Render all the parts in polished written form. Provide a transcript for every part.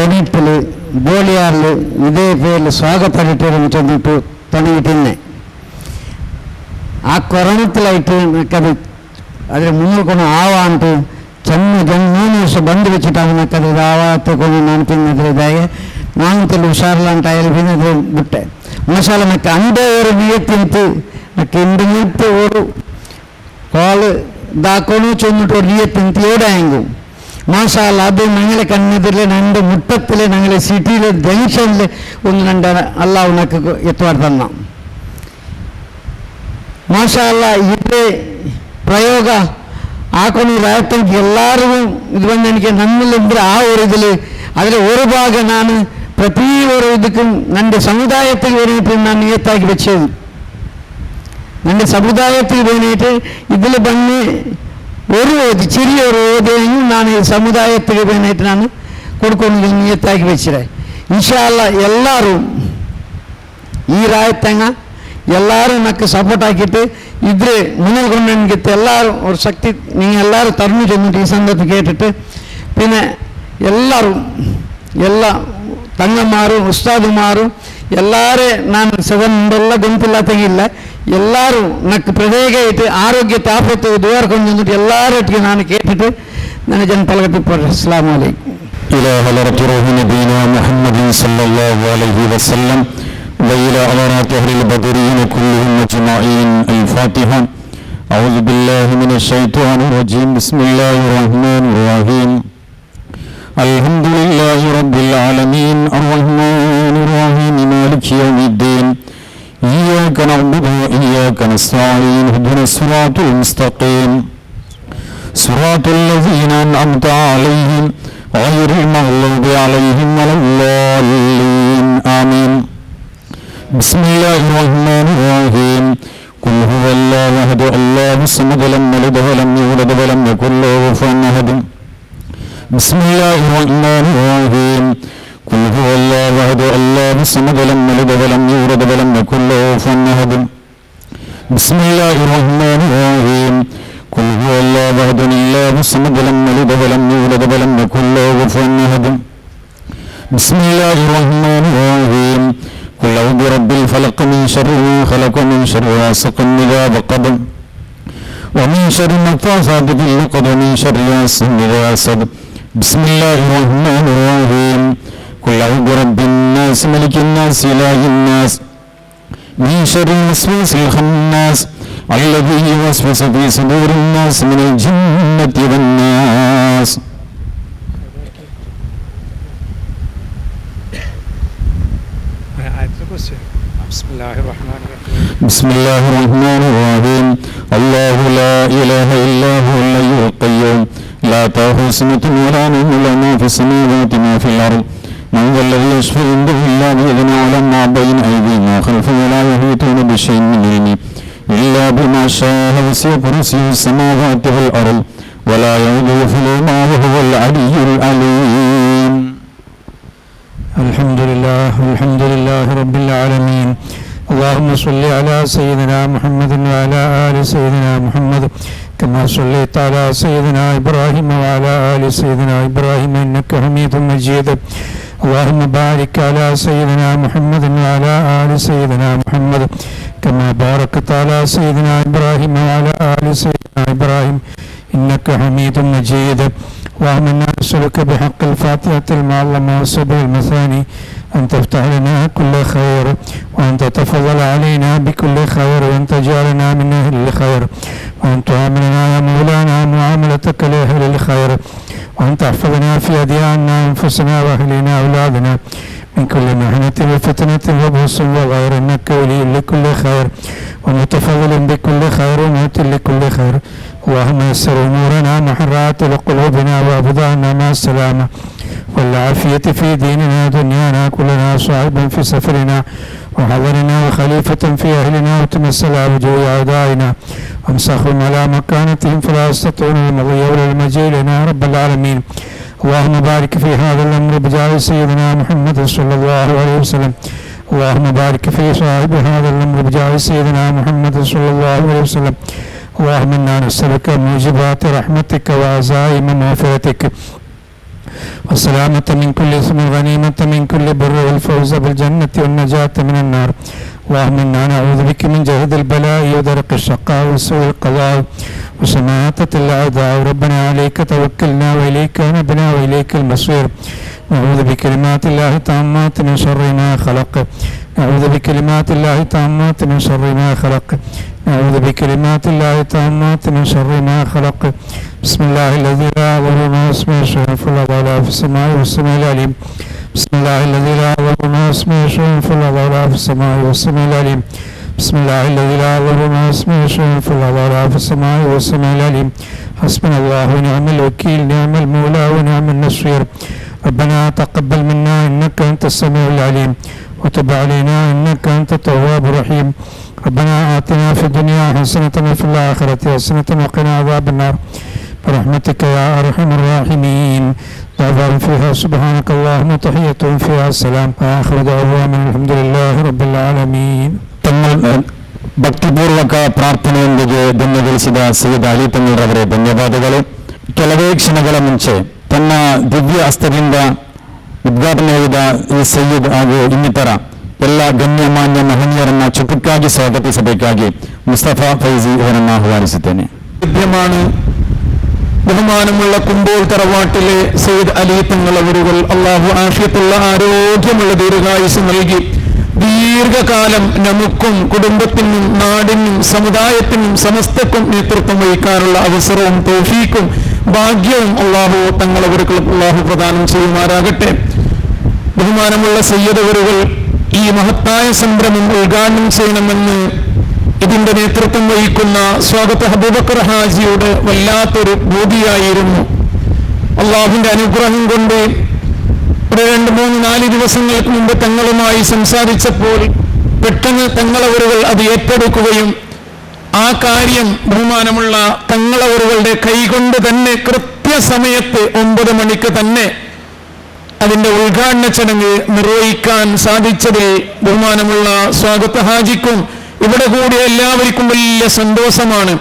గొడిప్పులు బోలియార్లు ఇదే పేర్లు స్వాగపడేటం చదువుతూ തുടങ്ങിയിട്ടിന്നെ ആ കൊറോണത്തിലായിട്ട് എനിക്കത് അതിൽ മുന്നോട്ട് ആവാണ്ട് ചെന്ന് 3 ವರ್ಷ ಬಂದು വെച്ചിട്ടാണ് എനിക്കത് ഇതാവാത്ത കൊണ്ട് ನಾನು ತಿನ್ನದ್ರಿದಾಯ ನಾನು ತೆಲು ಹುಷಾರಿಲ್ಲಂಟಾയാലും പിന്നെ അത് ಬಿಟ್ಟೆ മസാല എനിക്ക് അൻ്റെ ഒരു നിയത്തിന്ത് എനിക്ക് ഇന്റർനെറ്റ് ഒരു കോള് ഇതാക്കണോ ചെന്നിട്ട് ഒരു നിയത്തിന്ത് എവിടെയെങ്കിലും മാഷാല്ല അത് ഞങ്ങളെ കണ്ണെതിരെ എൻ്റെ മുട്ടത്തിലെ ഞങ്ങളെ സിറ്റിയിലെ ജംഗ്ഷനിൽ ഒന്ന് രണ്ട് അല്ലാഹു എനിക്ക് എത്തുവാൻ തന്ന ಮಾಷಾಲ್ಲ ಇದೇ ಪ್ರಯೋಗ ಹಾಕೊಂಡು ರಾಯತಂಗೆ ಎಲ್ಲರಿಗೂ ಇದು ಬಂದು ನನಗೆ ನನ್ನಲ್ಲಿದ್ದರೆ ಆ ഒരു ഇതിൽ അതിൽ ഒരു ഭാഗം ನಾನು ಪ್ರತಿ ഒരു ಇದಕ್ಕೂ ನನ್ನ ಸಮುದಾಯಕ್ಕೆ വേണ്ടിയിട്ട് ನಾನು നിയത്താക്കി വെച്ചത് എൻ്റെ സമുദായത്തിന് വേണ്ടിയിട്ട് ഇതിൽ ಬಂದು ഒരു ചെറിയൊരു ഓതയും ഞാൻ സമുദായത്തിന് വേണ്ടിയിട്ട് ഞാൻ കൊടുക്കുന്നത് നിയത്താക്കി വെച്ചത് ഇൻഷാ അല്ലാഹ് എല്ലാവരും ഈ ರಾಯತಂಗ ಎಲ್ಲರೂ ನಕ್ಕೆ ಸಪೋರ್ಟ್ ಹಾಕಿಟ್ಟು ಇದ್ರೆ മുന്നിൽ കൊണ്ട് എനിക്കിട്ട് എല്ലാവരും ഒരു ശക്തി നിങ്ങൾ എല്ലാവരും തരുന്നു ചെന്നിട്ട് ഈ സംഘത്ത് കേട്ടിട്ട് പിന്നെ എല്ലാവരും എല്ലാ തങ്ങന്മാരും ഉസ്താദുമാരും എല്ലാവരും ನಾನು ಸದನೆಲ್ಲ ಗೊಂತಿಲ್ಲತ್ತಾಗಿಲ್ಲ ಎಲ್ಲರೂ ನಕ್ಕೆ ಪ್ರತ್ಯೇಕമായിട്ട് ആരോഗ്യത്തെ ആഫത്ത് ദ്വാരക്കൊണ്ട് ചെന്നിട്ട് എല്ലാവരും ನಾನು കേട്ടിട്ട് ನನ್ನ ಜನ ಪಲಗಟ್ಟಿಪ್ಪರು ಅಸ್ಸಲಾಮು ಅಲೈക്കും إلى حضرة روح نبينا محمد صلى الله عليه وسلم وإلى حضرات أهل البدرين كلهم أجمعين. الفاتحة. أعوذ بالله من الشيطان الرجيم. بسم الله الرحمن الرحيم. الحمد لله رب العالمين الرحمن الرحيم مالك يوم الدين إياك نعبد وإياك نستعين اهدنا الصراط المستقيم صراط الذين أنعمت عليهم غير المغضوب عليهم ولا الضالين آمين. بسم الله الرحمن الرحيم. قل هو الله أحد الله الصمد لم يلد ولم يولد ولم يكن له كفوا أحد. بسم الله الرحمن الرحيم. قل هو الله أحد الله الصمد لم يلد ولم يولد ولم يكن له كفوا أحد. بسم الله الرحمن الرحيم. قل هو الله أحد الله الصمد لم يلد ولم يولد ولم يكن له كفوا أحد. بسم الله الرحمن الرحيم. قل أعوذ برب الفلق من شر ما خلق من شر غاسق إذا وقب ومن شر النفاثات في العقد ومن شر حاسد إذا حسد. بسم الله الرحمن الرحيم. قل أعوذ برب الناس ملك الناس إله الناس من شر الوسواس الخناس الذي يوسوس في صدور الناس من الجنة والناس. بسم الله الرحمن الرحيم. بسم الله الرحمن الرحيم. الله لا إله إلا هو الحي القيوم لا تأخذه سنة ولا نوم له ما في السماوات ما في الأرض من ذا الذي يشفع عنده إلا بإذنه يعلم ما بين أيديهم وخلفهم ولا يحيطون بشيء من علمه إلا بما شاء وسع كرسيه السماوات والأرض ولا يؤوده حفظهما وهو العلي العليم. الحمد لله رب العالمين. اللهم صل على سيدنا محمد وعلى آل سيدنا محمد كما صليت على سيدنا إبراهيم وعلى آل سيدنا إبراهيم إنك حميد مجيد. اللهم بارك على سيدنا محمد وعلى آل سيدنا محمد كما باركت على سيدنا إبراهيم وعلى آل سيدنا إبراهيم إنك حميد مجيد. اللهم إنا نسألك بحق الفاتحة المعظمة والسبع المثاني أن تفتح لنا كل خير وأن تتفضل علينا بكل خير وأن تجعلنا من أهل الخير وأن تعاملنا يا مولانا معاملتك لأهل الخير وأن تحفظنا في أدياننا أنفسنا وأهلنا أولادنا من كل محنة وفتنة وبؤس وغير إنك ولي لكل خير ومتفضل بكل خير وموت لكل خير. اللهم يسر أمورنا محرات لقلوبنا وأبدانا مع السلامة والعافية في ديننا ودنيانا كلنا صاحبا في سفرنا وحضرنا وخليفة في أهلنا وتمثل وجوه أعدائنا وامسخهم على مكانتهم فلا يستطيعون المضي ولا المجيء لنا يا رب العالمين. اللهم بارك في هذا الأمر بجاه سيدنا محمد صلى الله عليه وسلم. اللهم بارك في صاحب هذا الأمر بجاه سيدنا محمد صلى الله عليه وسلم. اللهم إنا نسألك موجبات رحمتك وعزائم مغفرتك والسلامة من كل إثم والغنيمة من كل بر والفوز بالجنة والنجاة من النار. اللهم إنا نعوذ بك من جهد البلاء ودرك الشقاء وسوء القضاء وشماتة الأعداء. ربنا عليك توكلنا وإليك نبنا وإليك المصير. نعوذ بكلمات الله التامات من شر ما خلق. نعوذ بكلمات الله التامات من شر ما خلق. نعوذ بكلمات الله التامات من شر ما خلق. بسم الله الذي لا يضر مع اسمه شيء في الأرض ولا في السماء والسميع العليم. بسم الله الذي لا يضر مع اسمه شيء في الأرض ولا في السماء والسميع العليم. بسم الله الذي لا يضر مع اسمه شيء في الأرض ولا في السماء والسميع العليم. حسبنا الله ونعم الوكيل، نعم المولى ونعم النصير. ربنا تقبل منا إنك أنت السميع العليم وتب علينا إنك أنت التواب الرحيم. ربنا آتنا في الدنيا حسنة وفي الآخرة حسنة وقنا عذاب النار برحمتك يا أرحم الراحمين. دعواهم فيها سبحانك اللهم تحيتهم فيها السلام وآخر دعواهم الحمد لله رب العالمين. ತಮ್ಮ ಭಕ್ತಿಪೂರ್ವಕ ಪ್ರಾರ್ಥನೆಯೊಂದಿಗೆ ಧನ್ಯಗೊಳಿಸಿದ ಸೈಯದ್ ಅಲಿ ತಂಗೂರವರೇ ಧನ್ಯವಾದಗಳು. ಕೆಲವೇ ಕ್ಷಣಗಳ ಮುಂಚೆ ತನ್ನ ದಿವ್ಯ ಹಸ್ತದಿಂದ ಉದ್ಘಾಟನೆ ಮಾಡಿದ ಈ ಸೈಯದ್ ಹಾಗೂ ಇನ್ನಿತರ ಎಲ್ಲ ಗಣ್ಯಮಾನ್ಯ ಮಹನೀಯರನ್ನ ಚುಟುಕಾಗಿ ಸ್ವಾಗತಿಸಬೇಕಾಗಿ മുസ്തഫ ഫൈസി അവരನ್ನು ആഹ്വാനിಸುತ್ತೇನೆ. ലഭ്യമാണ്. ബഹുമാനമുള്ള കുമ്പോൾ തറവാട്ടിലെ സയ്യിദ് അലി തങ്ങൾ അവരുകൾ അള്ളാഹു ആഫിയത്തുള്ള ആരോഗ്യമുള്ള ദീർഘായുസ് നൽകി ദീർഘകാലം നമുക്കും കുടുംബത്തിനും നാടിനും സമുദായത്തിനും സമസ്തക്കും നേതൃത്വം വഹിക്കാനുള്ള അവസരവും തൗഫീക്കും ഭാഗ്യവും അള്ളാഹു തങ്ങൾ അവർക്ക് അള്ളാഹു പ്രദാനം ചെയ്യുമാറാകട്ടെ. ബഹുമാനമുള്ള സയ്യിദ് അവരുകൾ ഈ മഹത്തായ സംരംഭം ഉദ്ഘാടനം ചെയ്യണമെന്ന് ഇതിന്റെ നേതൃത്വം വഹിക്കുന്ന സ്വാഗത അബൂബക്കർ ഹാജിയുടെ വല്ലാത്തൊരു ബോധിയായിരുന്നു. അള്ളാഹുവിന്റെ അനുഗ്രഹം കൊണ്ട് ഒരു 2-3-4 ദിവസങ്ങൾക്ക് മുമ്പ് തങ്ങളുമായി സംസാരിച്ചപ്പോൾ പെട്ടെന്ന് തങ്ങളവരുകൾ അത് ഏറ്റെടുക്കുകയും ആ കാര്യം ബഹുമാനമുള്ള തങ്ങളവരുകളുടെ കൈകൊണ്ട് തന്നെ കൃത്യസമയത്ത് 9 മണിക്ക് തന്നെ അതിന്റെ ഉദ്ഘാടന ചടങ്ങ് നിർവഹിക്കാൻ സാധിച്ചതിൽ ബഹുമാനമുള്ള സ്വാഗത ഹാജിക്കും ഇവിടെ കൂടിയ എല്ലാവർക്കും വലിയ സന്തോഷമാണ്.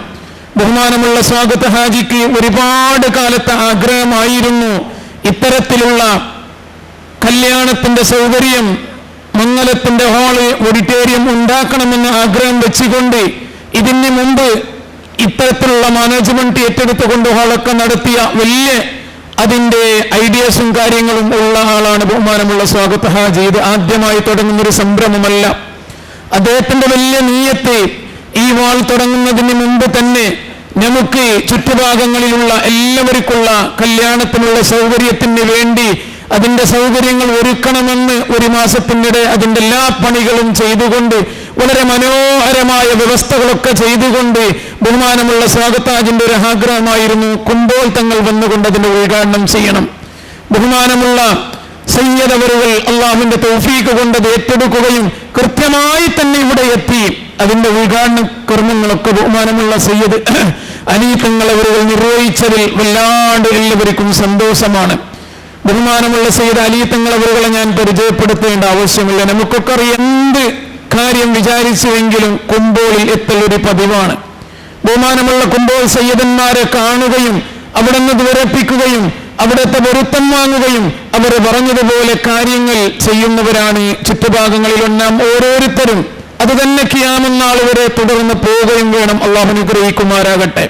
ബഹുമാനമുള്ള സ്വാഗത ഹാജിക്ക് ഒരുപാട് കാലത്തെ ആഗ്രഹമായിരുന്നു ഇത്തരത്തിലുള്ള കല്യാണത്തിന്റെ സൗകര്യം, മംഗലത്തിന്റെ ഹാള്, ഓഡിറ്റോറിയം ഉണ്ടാക്കണമെന്ന് ആഗ്രഹം വെച്ചുകൊണ്ട് ഇതിന് മുമ്പ് ഇത്തരത്തിലുള്ള മാനേജ്മെന്റ് ഏറ്റെടുത്തുകൊണ്ട് ഹാളൊക്കെ നടത്തിയ വലിയ അതിന്റെ ഐഡിയാസും കാര്യങ്ങളും ഉള്ള ആളാണ് ബഹുമാനമുള്ള സ്വാഗത ഹാജി. ഇത് ആദ്യമായി തുടങ്ങുന്നൊരു സംരംഭമല്ല. അദ്ദേഹത്തിന്റെ വലിയ നീയത്ത് ഈ വാൾ തുടങ്ങുന്നതിന് മുമ്പ് തന്നെ നമുക്ക് ചുറ്റുഭാഗങ്ങളിലുള്ള എല്ലാവർക്കുള്ള കല്യാണത്തിനുള്ള സൗകര്യത്തിന് വേണ്ടി അതിന്റെ സൗകര്യങ്ങൾ ഒരുക്കണമെന്ന് 1 മാസത്തിനിടെ അതിന്റെ എല്ലാ പണികളും ചെയ്തുകൊണ്ട് വളരെ മനോഹരമായ വ്യവസ്ഥകളൊക്കെ ചെയ്തുകൊണ്ട് ബഹുമാനമുള്ള സ്വാഗതാജിന്റെ ഒരു ആഗ്രഹമായിരുന്നു കുമ്പോൾ തങ്ങൾ വന്നുകൊണ്ട് അതിന്റെ ഉദ്ഘാടനം ചെയ്യണം. ബഹുമാനമുള്ള സയ്യിദ് അവരുകൾ അള്ളാഹുവിന്റെ തൗഫീഖ് കൊണ്ട് അത് ഏറ്റെടുക്കുകയും കൃത്യമായി തന്നെ ഇവിടെ എത്തി അതിന്റെ ഉദ്ഘാടന കർമ്മങ്ങളൊക്കെ ബഹുമാനമുള്ള സയ്യിദ് അലി തങ്ങൾ അവരുകൾ നിർവഹിച്ചതിൽ വല്ലാണ്ട് എല്ലാവർക്കും സന്തോഷമാണ്. ബഹുമാനമുള്ള സയ്യിദ് അലി തങ്ങൾ അവരുകളെ ഞാൻ പരിചയപ്പെടുത്തേണ്ട ആവശ്യമില്ല. നമുക്കൊക്കെ എന്ത് കാര്യം വിചാരിച്ചുവെങ്കിലും കുമ്പോളിൽ എത്തൽ ഒരു പതിവാണ്. ബഹുമാനമുള്ള കുമ്പോൾ സയ്യിദന്മാരെ കാണുകയും അവിടെ നിന്ന് വിറപ്പിക്കുകയും അവിടുത്തെ പൊരുത്തം വാങ്ങുകയും അവർ പറഞ്ഞതുപോലെ കാര്യങ്ങൾ ചെയ്യുന്നവരാണ് ചുറ്റുഭാഗങ്ങളിൽ നാം ഓരോരുത്തരും. അത് തന്നെ ഖിയാമത്ത് നാൾ വരെ തുടർന്ന് പോവുകയും വേണം. അള്ളാഹു അനുഗ്രഹിക്കുമാറാകട്ടെ.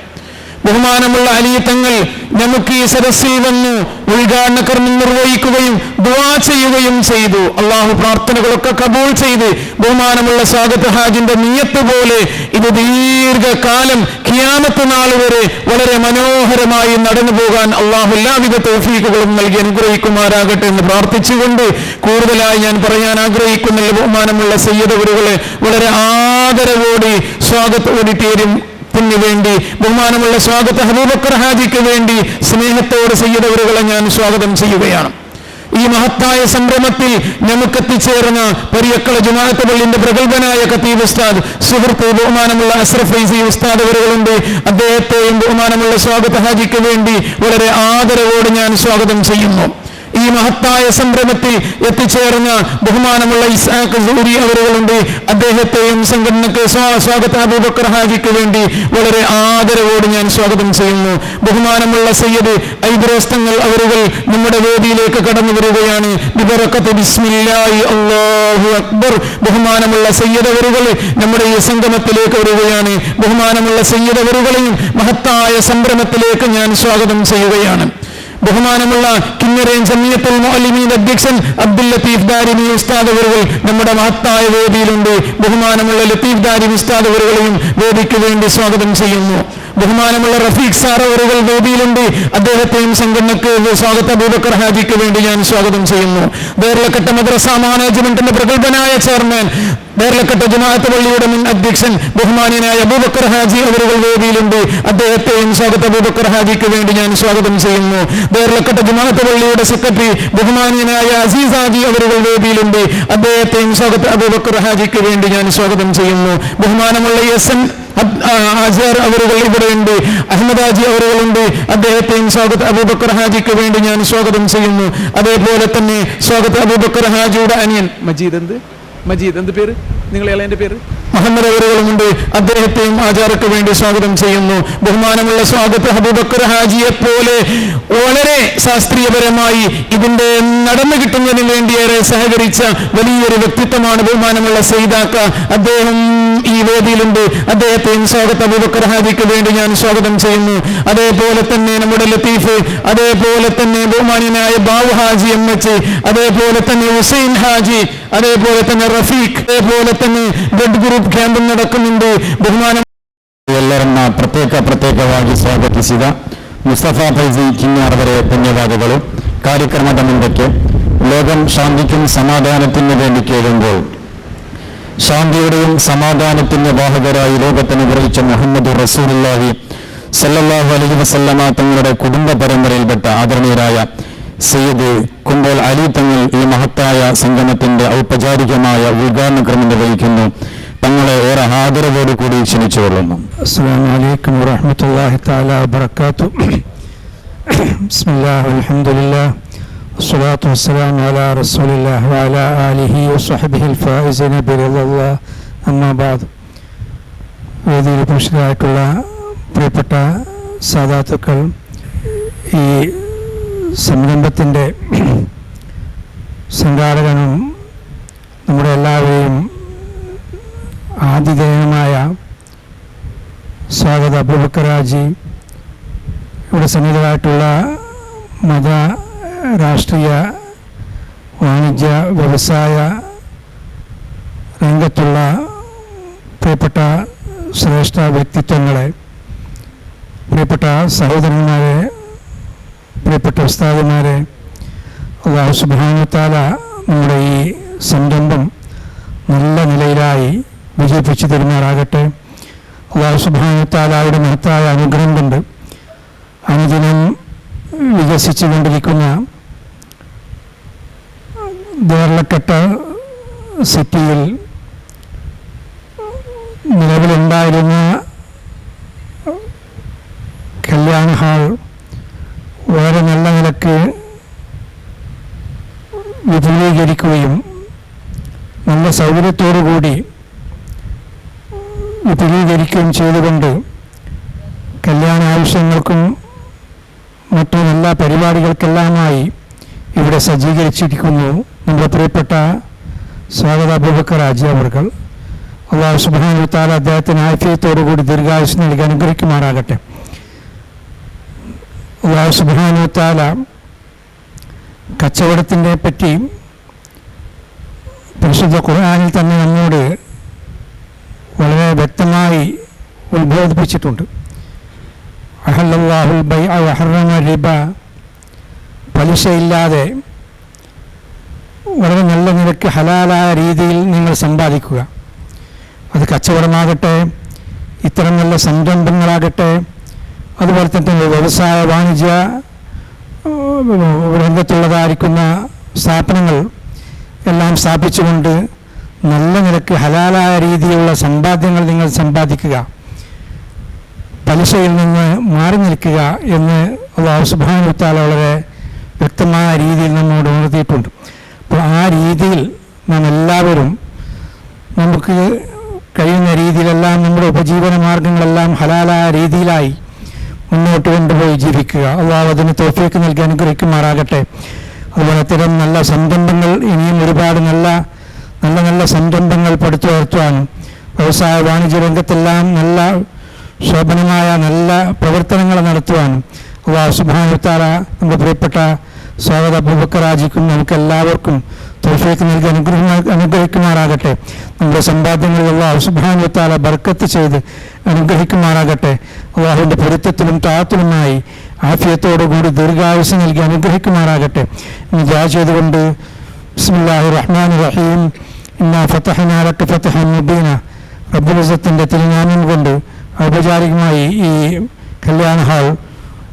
ബഹുമാനമുള്ള അലി തങ്ങൾ നമുക്ക് ഈ സദസ്സിൽ വന്നു ഉദ്ഘാടന കർമ്മം നിർവഹിക്കുകയും ദുആ ചെയ്യുകയും ചെയ്തു. അള്ളാഹു പ്രാർത്ഥനകളൊക്കെ കബൂൾ ചെയ്ത് ബഹുമാനമുള്ള സ്വാഗത ഹാജിന്റെ നിയത്ത് പോലെ ഇത് ദീർഘകാലം ഖിയാമത്ത് നാൾ വരെ വളരെ മനോഹരമായി നടന്നു പോകാൻ അള്ളാഹു എല്ലാവിധ തൗഫീഖുകളും നൽകി അനുഗ്രഹിക്കുമാറാകട്ടെ എന്ന് പ്രാർത്ഥിച്ചുകൊണ്ട് കൂടുതലായി ഞാൻ പറയാൻ ആഗ്രഹിക്കുന്നില്ല. ബഹുമാനമുള്ള സയ്യിദ് അവരുകളെ വളരെ ആദരവോടെ സ്വാഗത ഓഡിറ്റോറിയം വേണ്ടി ബഹുമാനമുള്ള സ്വാഗത അബൂബക്കർ ഹാജിക്ക് വേണ്ടി സ്നേഹത്തോടെ സയ്യിദ് അവരുകളെ ഞാൻ സ്വാഗതം ചെയ്യുകയാണ്. ഈ മഹത്തായ സംരംഭത്തിൽ നമുക്കെത്തിച്ചേർന്ന പരിയക്കള ജുമാഅത്ത് പള്ളിന്റെ പ്രഗത്ഭനായ ഖതീബ് ഉസ്താദ് സുഹൃത്ത് ബഹുമാനമുള്ള അസ്രഫ് ഫൈസി ഉസ്താദ് അവരുകളുണ്ട്. അദ്ദേഹത്തെയും ബഹുമാനമുള്ള സ്വാഗത ഹാജിക്ക് വേണ്ടി വളരെ ആദരവോടെ ഞാൻ സ്വാഗതം ചെയ്യുന്നു. ഈ മഹത്തായ സംരംഭത്തിൽ എത്തിച്ചേർന്ന ബഹുമാനമുള്ള ഇസ്ഹാഖ് സൂരി അവരുകളുണ്ട്. അദ്ദേഹത്തെയും സംഘടനക്ക് സ്വാഗത അബൂബക്കർ ഹാജിക്ക് വേണ്ടി വളരെ ആദരവോട് ഞാൻ സ്വാഗതം ചെയ്യുന്നു. ബഹുമാനമുള്ള സയ്യിദ് ഐദ്രോസ്തങ്ങൾ അവരുകൾ നമ്മുടെ വേദിയിലേക്ക് കടന്നു വരികയാണ്. ബിബറക്കത്ത് ബിസ്മില്ലാഹി അല്ലാഹു അക്ബർ. ബഹുമാനമുള്ള സയ്യിദ് അവരുകൾ നമ്മുടെ ഈ സംഗമത്തിലേക്ക് വരികയാണ്. ബഹുമാനമുള്ള സയ്യിദ് അവരുകളെയും മഹത്തായ സംരംഭത്തിലേക്ക് ഞാൻ സ്വാഗതം ചെയ്യുകയാണ്. ബഹുമാനമുള്ള കിന്നരേൻ ജമിയത്തുൽ മുഅല്ലിമീൻ അധ്യക്ഷൻ അബ്ദുൽ ലത്തീഫ് ദാരിമി ഉസ്താദ് അവരുകൾ നമ്മുടെ മഹത്തായ വേദിയിലുണ്ട്. ബഹുമാനമുള്ള ലത്തീഫ് ദാരിമി ഉസ്താദ് അവരുകളെയും വേദിക്ക് വേണ്ടി സ്വാഗതം ചെയ്യുന്നു. ബഹുമാനമുള്ള റഫീഖ് സാർ അവരുകൾ വേദിയിലുണ്ട്. അദ്ദേഹത്തെയും സംഘടനക്ക് സ്വാഗത അബൂബക്കർ ഹാജിക്ക് വേണ്ടി ഞാൻ സ്വാഗതം ചെയ്യുന്നു. വേർലക്കട്ട മദ്രസ മാനേജ്മെന്റിന്റെ പ്രഗത്ഭനായ ചെയർമാൻ, വേർലക്കട്ട ജമാഅത്ത് പള്ളിയുടെ മുൻ അധ്യക്ഷൻ ബഹുമാന്യനായ അബൂബക്കർ ഹാജി അവരുകൾ വേദിയിലുണ്ട്. അദ്ദേഹത്തെയും സ്വാഗത അബൂബക്കർ ഹാജിക്ക് വേണ്ടി ഞാൻ സ്വാഗതം ചെയ്യുന്നു. വേർലക്കട്ട ജമാഅത്ത് പള്ളിയുടെ സെക്രട്ടറി ബഹുമാന്യനായ അസീസ് ഹാജി അവരുകൾ വേദിയിലുണ്ട്. അദ്ദേഹത്തെയും സ്വാഗത അബൂബക്കർ ഹാജിക്ക് വേണ്ടി ഞാൻ സ്വാഗതം ചെയ്യുന്നു. ബഹുമാനമുള്ള എസ്.എൻ. ആചാർ അവരുകൾ ഇവിടെയുണ്ട്. അഹമ്മദ് ഹാജി അവരുകളുണ്ട്. അദ്ദേഹത്തെയും സ്വാഗത അബൂബക്കർ ഹാജിക്ക് വേണ്ടി ഞാൻ സ്വാഗതം ചെയ്യുന്നു. അതേപോലെ തന്നെ സ്വാഗത അബൂബക്കർ ഹാജിയുടെ അനിയൻ മജീദ് എന്ത് പേര് നിങ്ങളെ എൻ്റെ പേര് മുഹമ്മദ് അവരുകളുമുണ്ട്. അദ്ദേഹത്തെയും ആചാർക്ക് വേണ്ടി സ്വാഗതം ചെയ്യുന്നു. ബഹുമാനമുള്ള സ്വാഗത അബൂബക്കർ ഹാജിയെ പോലെ വളരെ ശാസ്ത്രീയപരമായി ഇതിന്റെ നടന്നു കിട്ടുന്നതിന് വേണ്ടിയേറെ സഹകരിച്ച വലിയൊരു വ്യക്തിത്വമാണ് ബഹുമാനമുള്ള സയ്യിദാക്ക. അദ്ദേഹം ഈ വേദിയിലുണ്ട്. അദ്ദേഹത്തെയും സ്വാഗത അബൂബക്കർ ഹാജിക്ക് വേണ്ടി ഞാൻ സ്വാഗതം ചെയ്യുന്നു. അതേപോലെ തന്നെ നമ്മുടെ ലത്തീഫ്, അതേപോലെ തന്നെ ബഹുമാന്യനായ ബാബു ഹാജി എംഎച്ച്, അതേപോലെ തന്നെ ഹുസൈൻ ഹാജി, അതേപോലെ തന്നെ റഫീഖ്, അതേപോലെ തന്നെ ബ്ലഡ് ഗ്രൂപ്പ് ಕ್ಯಾಂಪ್ നടക്കുന്നുണ്ട്. ബഹുമാനം ಎಲ್ಲರನ್ನ ಪ್ರತ್ಯೇಕವಾಗಿ ಸ್ವಾಗತಿಸಿದ ಮುಸ್ತಫಾ ಫೈಜಿ ಕಿನ್ನಾರವರೇ ಧನ್ಯವಾದಗಳು. ಕಾರ್ಯಕ್ರಮದ ಮುಂದಕ್ಕೆ ലോകം ശാന്തിക്കും സമാധാനത്തിനു വേണ്ടി കേഴുമ്പോൾ ശാന്തിയുടെയും സമാധാനത്തിന്റെ വാഹകരായി ലോകത്തിന് വിറയിച്ച മുഹമ്മദ് റസൂലുള്ളാഹി സല്ലല്ലാഹു അലൈഹി വസല്ലമ തങ്ങളുടെ കുടുംബ പരമ്പരയിൽപ്പെട്ട ആദരണീയരായ സയ്യിദ് കുമ്പോൾ അലി തങ്ങൾ ഈ മഹത്തായ സംഗമത്തിന്റെ ഔപചാരികമായ ഉദ്ഘാടന ക്രമം നിർവഹിക്കുന്നു. തങ്ങളെ ഏറെ ആദരവോട് കൂടി ക്ഷണിച്ചുകൊള്ളുന്നു. അസ്സലാമു അലൈക്കും വറഹ്മത്തുള്ളാഹി തആല വബറകാതുഹു. ബിസ്മില്ലാഹി വൽഹംദുലില്ലാഹി വസ്സലാത്തു വസ്സലാമു അലാ റസൂലില്ലാഹി വഅലാ ആലിഹി വസ്വഹ്ബിഹിൽ ഫായിസിന ബിറളില്ലാഹി അമ്മാ ബഅദ്. വേദിയിൽ പുരുഷരായിട്ടുള്ള പ്രിയപ്പെട്ട സാദാത്തുക്കൾ, ഈ സംരംഭത്തിൻ്റെ സംഘാടകനും നമ്മുടെ എല്ലാവരെയും ആതിഥേയമായ സ്വാഗത അബൂബക്കർ ഹാജി, ഇവിടെ സന്നിഹിതരായിട്ടുള്ള മത, രാഷ്ട്രീയ, വാണിജ്യ, വ്യവസായ രംഗത്തുള്ള പ്രിയപ്പെട്ട ശ്രേഷ്ഠ വ്യക്തിത്വങ്ങളെ, പ്രിയപ്പെട്ട സഹോദരന്മാരെ, പ്രിയപ്പെട്ട ഉസ്താദുമാരെ, അല്ലാഹു സുബ്ഹാനഹു വ തആല നമ്മുടെ ഈ സംരംഭം നല്ല നിലയിലായി വിജയിപ്പിച്ചു തരുമാറാകട്ടെ. അല്ലാഹു സുബ്ഹാനഹു വ തആലയുടെ മഹത്തായ അനുഗ്രഹം കൊണ്ട് അനുദിനം വികസിച്ചു കൊണ്ടിരിക്കുന്ന ദേർലക്കട്ട സിറ്റിയിൽ നിലവിലുണ്ടായിരുന്ന കല്യാണ ഹാൾ വളരെ നല്ല നിലക്ക് വിപുലീകരിക്കുകയും നല്ല സൗകര്യത്തോടുകൂടി വിപുലീകരിക്കുകയും ചെയ്തുകൊണ്ട് കല്യാണ ആവശ്യങ്ങൾക്കും മറ്റു എല്ലാ പരിപാടികൾക്കെല്ലാമായി ഇവിടെ സജ്ജീകരിച്ചിരിക്കുന്നു നമ്മുടെ പ്രിയപ്പെട്ട സ്വാഗത അബൂബക്കർ ഹാജി അവർകൾ. അല്ലാഹു സുബ്ഹാനഹു വ തആല അദ്ദേഹത്തിന് ആഫിയത്തോടുകൂടി ദീർഘായുസ്സ് നൽകി അനുഗ്രഹിക്കുമാറാകട്ടെ. അല്ലാഹു സുബ്ഹാനഹു വ തആല കച്ചവടത്തിനെ പറ്റി പരിശുദ്ധ ഖുർആനിൽ തന്നെ നമ്മോട് വളരെ വ്യക്തമായി ഉത്ബോധിപ്പിച്ചിട്ടുണ്ട്. അഹല്ലല്ലാഹുൽ ബൈഅ വഹറമ റിബ, പലിശയില്ലാതെ വളരെ നല്ല നിലയ്ക്ക് ഹലാലായ രീതിയിൽ നിങ്ങൾ സമ്പാദിക്കുക. അത് കച്ചവടമാകട്ടെ, ഇത്തരം നല്ല സംരംഭങ്ങളാകട്ടെ, അതുപോലെ തന്നെ വ്യവസായ വാണിജ്യ രംഗത്തുള്ളതായിരിക്കുന്ന സ്ഥാപനങ്ങൾ എല്ലാം സ്ഥാപിച്ചുകൊണ്ട് നല്ല നിലയ്ക്ക് ഹലാലായ രീതിയിലുള്ള സമ്പാദ്യങ്ങൾ നിങ്ങൾ സമ്പാദിക്കുക, പലിശയിൽ നിന്ന് മാറി നിൽക്കുക എന്ന് അല്ലാഹു സുബ്ഹാനഹു വ തആല വളരെ വ്യക്തമായ രീതിയിൽ നമ്മോട് ഉണർത്തിയിട്ടുണ്ട്. അപ്പോൾ ആ രീതിയിൽ നാം എല്ലാവരും നമുക്ക് കഴിയുന്ന രീതിയിലെല്ലാം നമ്മുടെ ഉപജീവന മാർഗങ്ങളെല്ലാം ഹലാലായ രീതിയിലായി മുന്നോട്ട് കൊണ്ടുപോയി ജീവിക്കുക. അള്ളാഹു അതിന് തൗഫീഖ് നൽകി അനുഗ്രഹിക്കുമാറാകട്ടെ. അതുപോലെ അത്തരം നല്ല സംരംഭങ്ങൾ ഇനിയും ഒരുപാട് നല്ല സംരംഭങ്ങൾ പടുത്തുയർത്തുവാനും വ്യവസായ വാണിജ്യ രംഗത്തെല്ലാം നല്ല ശോഭനമായ നല്ല പ്രവർത്തനങ്ങൾ നടത്തുവാനും അള്ളാഹു സുബ്ഹാനഹു വ തആല നമ്മുടെ പ്രിയപ്പെട്ട സ്വാഗത അബൂബക്കർ ഹാജിക്കും നമുക്ക് എല്ലാവർക്കും തൗഫീഖ് നൽകി അനുഗ്രഹിക്കുമാറാകട്ടെ. നമ്മുടെ സമ്പാദ്യങ്ങളിൽ അള്ളാഹു സുബ്ഹാനഹു വ തആല ബർക്കത്ത് ചെയ്ത് അനുഗ്രഹിക്കുമാറാകട്ടെ. അള്ളാഹുവിൻ്റെ പൊരുത്തത്തിലും താഅത്തിലുമായി ആഫിയത്തോടുകൂടി ദീർഘായുസ് നൽകി അനുഗ്രഹിക്കുമാറാകട്ടെ എന്ന് ദുആ ചെയ്തുകൊണ്ട് ബിസ്മില്ലാഹിർ റഹ്മാനിർ റഹീം ഇന്നാ ഫതഹ്നാ ലക ഫതഹൻ മുബീന റബ്ബുൽ ഇസ്സത്തിന്റെ തിരുനാമം കൊണ്ട് ഔപചാരികമായി ഈ കല്യാണ ഹാൾ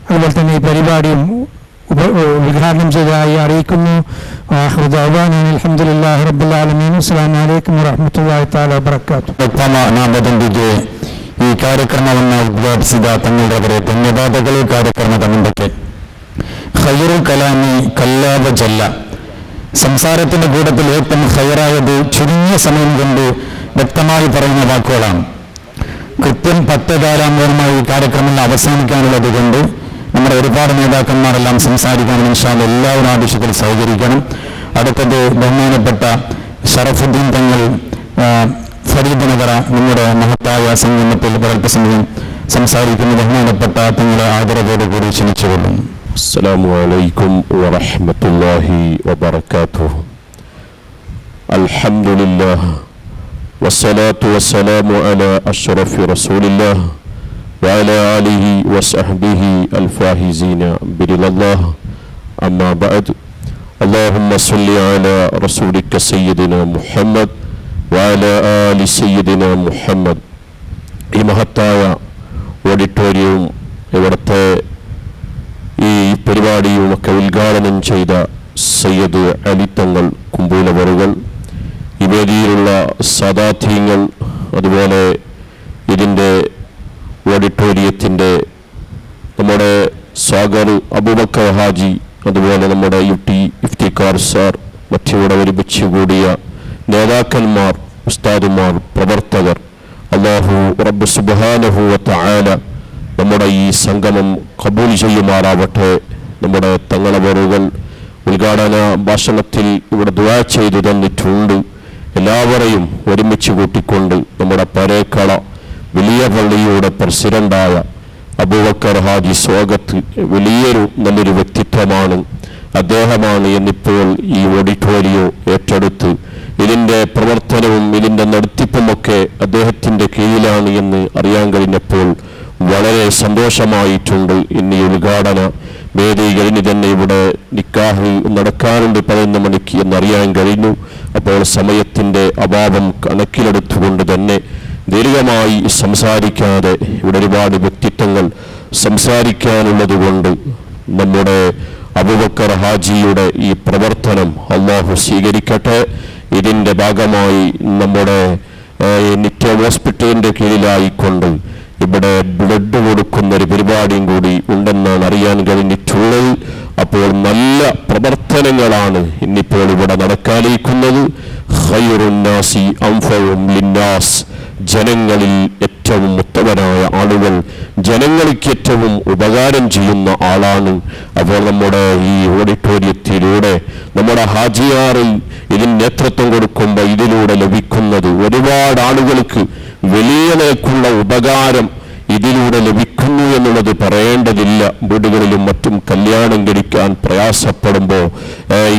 അതുപോലെ തന്നെ ഈ പരിപാടിയും ഉദ്ഘാടനം ചെയ്തതായി അറിയിക്കുന്നു. അൽഹംദുലില്ലാഹി റബ്ബിൽ ആലമീൻ. അസ്സലാമു അലൈക്കും വറഹ്മത്തുള്ളാഹി തആല വബറകാതുഹു. ಈ ಕಾರ್ಯಕ್ರಮವನ್ನು ಉದ್ಘಾಟಿಸಿದ ತಮ್ಮೆಲ್ಲರವರೇ ಧನ್ಯವಾದಗಳು. ಕಾರ್ಯಕ್ರಮ ತಂಡಕ್ಕೆ ഖൈറുൽ കലാമി കല്ലാബ ജല്ല. സംസാരത്തിന്റെ കൂട്ടത്തിൽ ഏറ്റവും ഖൈറായത് ചുരുങ്ങിയ സമയം കൊണ്ട് വ്യക്തമായി പറയുന്ന വാക്കുകളാണ്. കൃത്യം 10 ഈ കാര്യക്രമം അവസാനിക്കാനുള്ളത് കൊണ്ട് നമ്മുടെ ഒരുപാട് നേതാക്കന്മാരെല്ലാം സംസാരിക്കാൻ ഇൻഷാ അല്ലാഹ് എല്ലാവരും ആവശ്യത്തിൽ സഹകരിക്കണം. അടുത്തത് ബഹുമാനപ്പെട്ട ഷറഫുദ്ദീൻ തങ്ങൾ ഫരീദ് നഗര നമ്മുടെ മഹത്തായ സംഗമത്തിൽ അല്പസമയം സംസാരിക്കുന്ന ബഹുമാനപ്പെട്ട തങ്ങളെ ആദരവോടുകൂടി ക്ഷണിച്ചുകൊള്ളുന്നു. അസ്സലാമു അലൈക്കും വറഹ്മത്തുള്ളാഹി വബറകാതുഹു. അൽഹംദുലില്ലാഹ് വസ്സലാത്തു വസ്സലാമു അലാ അഷ്റഫി റസൂലില്ലാഹ് വഅലാ ആലിഹി വസഹ്ബിഹി അൽഫാഹിസീന ബിറിദല്ലാഹ്. അമ്മാ ബഅദ്. അല്ലാഹുമ്മ സ്വല്ലി അലാ റസൂലിക സയ്യിദിനാ മുഹമ്മദ് വഅലാ ആലി സയ്യിദിനാ മുഹമ്മദ്. ഈ മഹത്തായ ഓഡിറ്റോറിയവും ഇവിടുത്തെ ഈ പരിപാടിയുമൊക്കെ ഉദ്ഘാടനം ചെയ്ത സയ്യിദ് അലിത്തങ്ങൾ കുമ്പൂലവറുകൾ, ഈ വേദിയിലുള്ള സാദാത്യങ്ങൾ, അതുപോലെ ഇതിൻ്റെ ഓഡിറ്റോറിയത്തിൻ്റെ നമ്മുടെ സാഗർ അബൂബക്കർ ഹാജി, അതുപോലെ നമ്മുടെ UT ഇഫ്തിഖാർ സാർ, മറ്റിവിടെ ഒരുമിച്ച് കൂടിയ നേതാക്കന്മാർ, ഉസ്താദുമാർ, പ്രവർത്തകർ, അല്ലാഹു റബ്ബ് സുബ്ഹാനഹു വ തആല നമ്മുടെ ഈ സംഗമം കബൂൽ ചെയ്യുമാറാവട്ടെ. നമ്മുടെ തങ്ങളവറുകൾ ഉദ്ഘാടന ഭാഷണത്തിൽ ഇവിടെ ദുആ ചെയ്തു തന്നിട്ടുണ്ട്. എല്ലാവരെയും ഒരുമിച്ച് കൂട്ടിക്കൊണ്ട് നമ്മുടെ പരേക്കള വലിയ പള്ളിയുടെ പ്രസിഡന്റായ അബൂബക്കർ ഹാജി സ്വാഗത്ത് വലിയൊരു നല്ലൊരു വ്യക്തിത്വമാണ്, അദ്ദേഹമാണ് എന്നിപ്പോൾ ഈ ഓഡിറ്റോറിയോ ഏറ്റെടുത്ത് ഇതിൻ്റെ പ്രവർത്തനവും ഇതിൻ്റെ നടത്തിപ്പുമൊക്കെ അദ്ദേഹത്തിൻ്റെ കീഴിലാണ് എന്ന് അറിയാൻ കഴിഞ്ഞപ്പോൾ വളരെ സന്തോഷമായിട്ടുണ്ട്. ഇന്ന് ഈ ഉദ്ഘാടന വേദി കഴിഞ്ഞ് തന്നെ ഇവിടെ നിക്കാഹ് നടക്കാറുണ്ട് 11 മണിക്ക് എന്നറിയാൻ കഴിഞ്ഞു. അപ്പോൾ സമയത്തിൻ്റെ അഭാവം കണക്കിലെടുത്തുകൊണ്ട് തന്നെ ദീർഘമായി സംസാരിക്കാതെ ഇവിടെ ഒരുപാട് വ്യക്തിത്വങ്ങൾ സംസാരിക്കാനുള്ളത് കൊണ്ട് നമ്മുടെ അബൂബക്കർ ഹാജിയുടെ ഈ പ്രവർത്തനം അല്ലാഹു സ്വീകരിക്കട്ടെ. ഇതിൻ്റെ ഭാഗമായി നമ്മുടെ നിത്യ ഹോസ്പിറ്റലിൻ്റെ കീഴിലായിക്കൊണ്ട് ഇവിടെ ബ്ലഡ് കൊടുക്കുന്ന ഒരു പരിപാടിയും കൂടി ഉണ്ടെന്നാണ് അറിയാൻ കഴിഞ്ഞിട്ടുള്ളത്. അപ്പോൾ നല്ല പ്രവർത്തനങ്ങളാണ് ഇന്നിപ്പോൾ ഇവിടെ നടക്കാനിരിക്കുന്നത്. ഖൈറുന്നാസി അൻഫഉഹും ലിന്നാസ്, ജനങ്ങളിൽ ഏറ്റവും ഉത്തമനായ ആളുകൾ, ജനങ്ങൾക്ക് ഏറ്റവും ഉപകാരം ചെയ്യുന്ന ആളാണ്. അപ്പോൾ നമ്മുടെ ഈ ഓഡിറ്റോറിയത്തിലൂടെ നമ്മുടെ ഹാജിയാറിൽ ഇതിന് നേതൃത്വം കൊടുക്കുമ്പോൾ ഇതിലൂടെ ലഭിക്കുന്നത് ഒരുപാട് ആളുകൾക്ക് വലിയ നിലക്കുള്ള ഉപകാരം ഇതിലൂടെ ലഭിക്കുന്നു എന്നുള്ളത് പറയേണ്ടതില്ല. വീടുകളിലും മറ്റും കല്യാണം കഴിക്കാൻ പ്രയാസപ്പെടുമ്പോൾ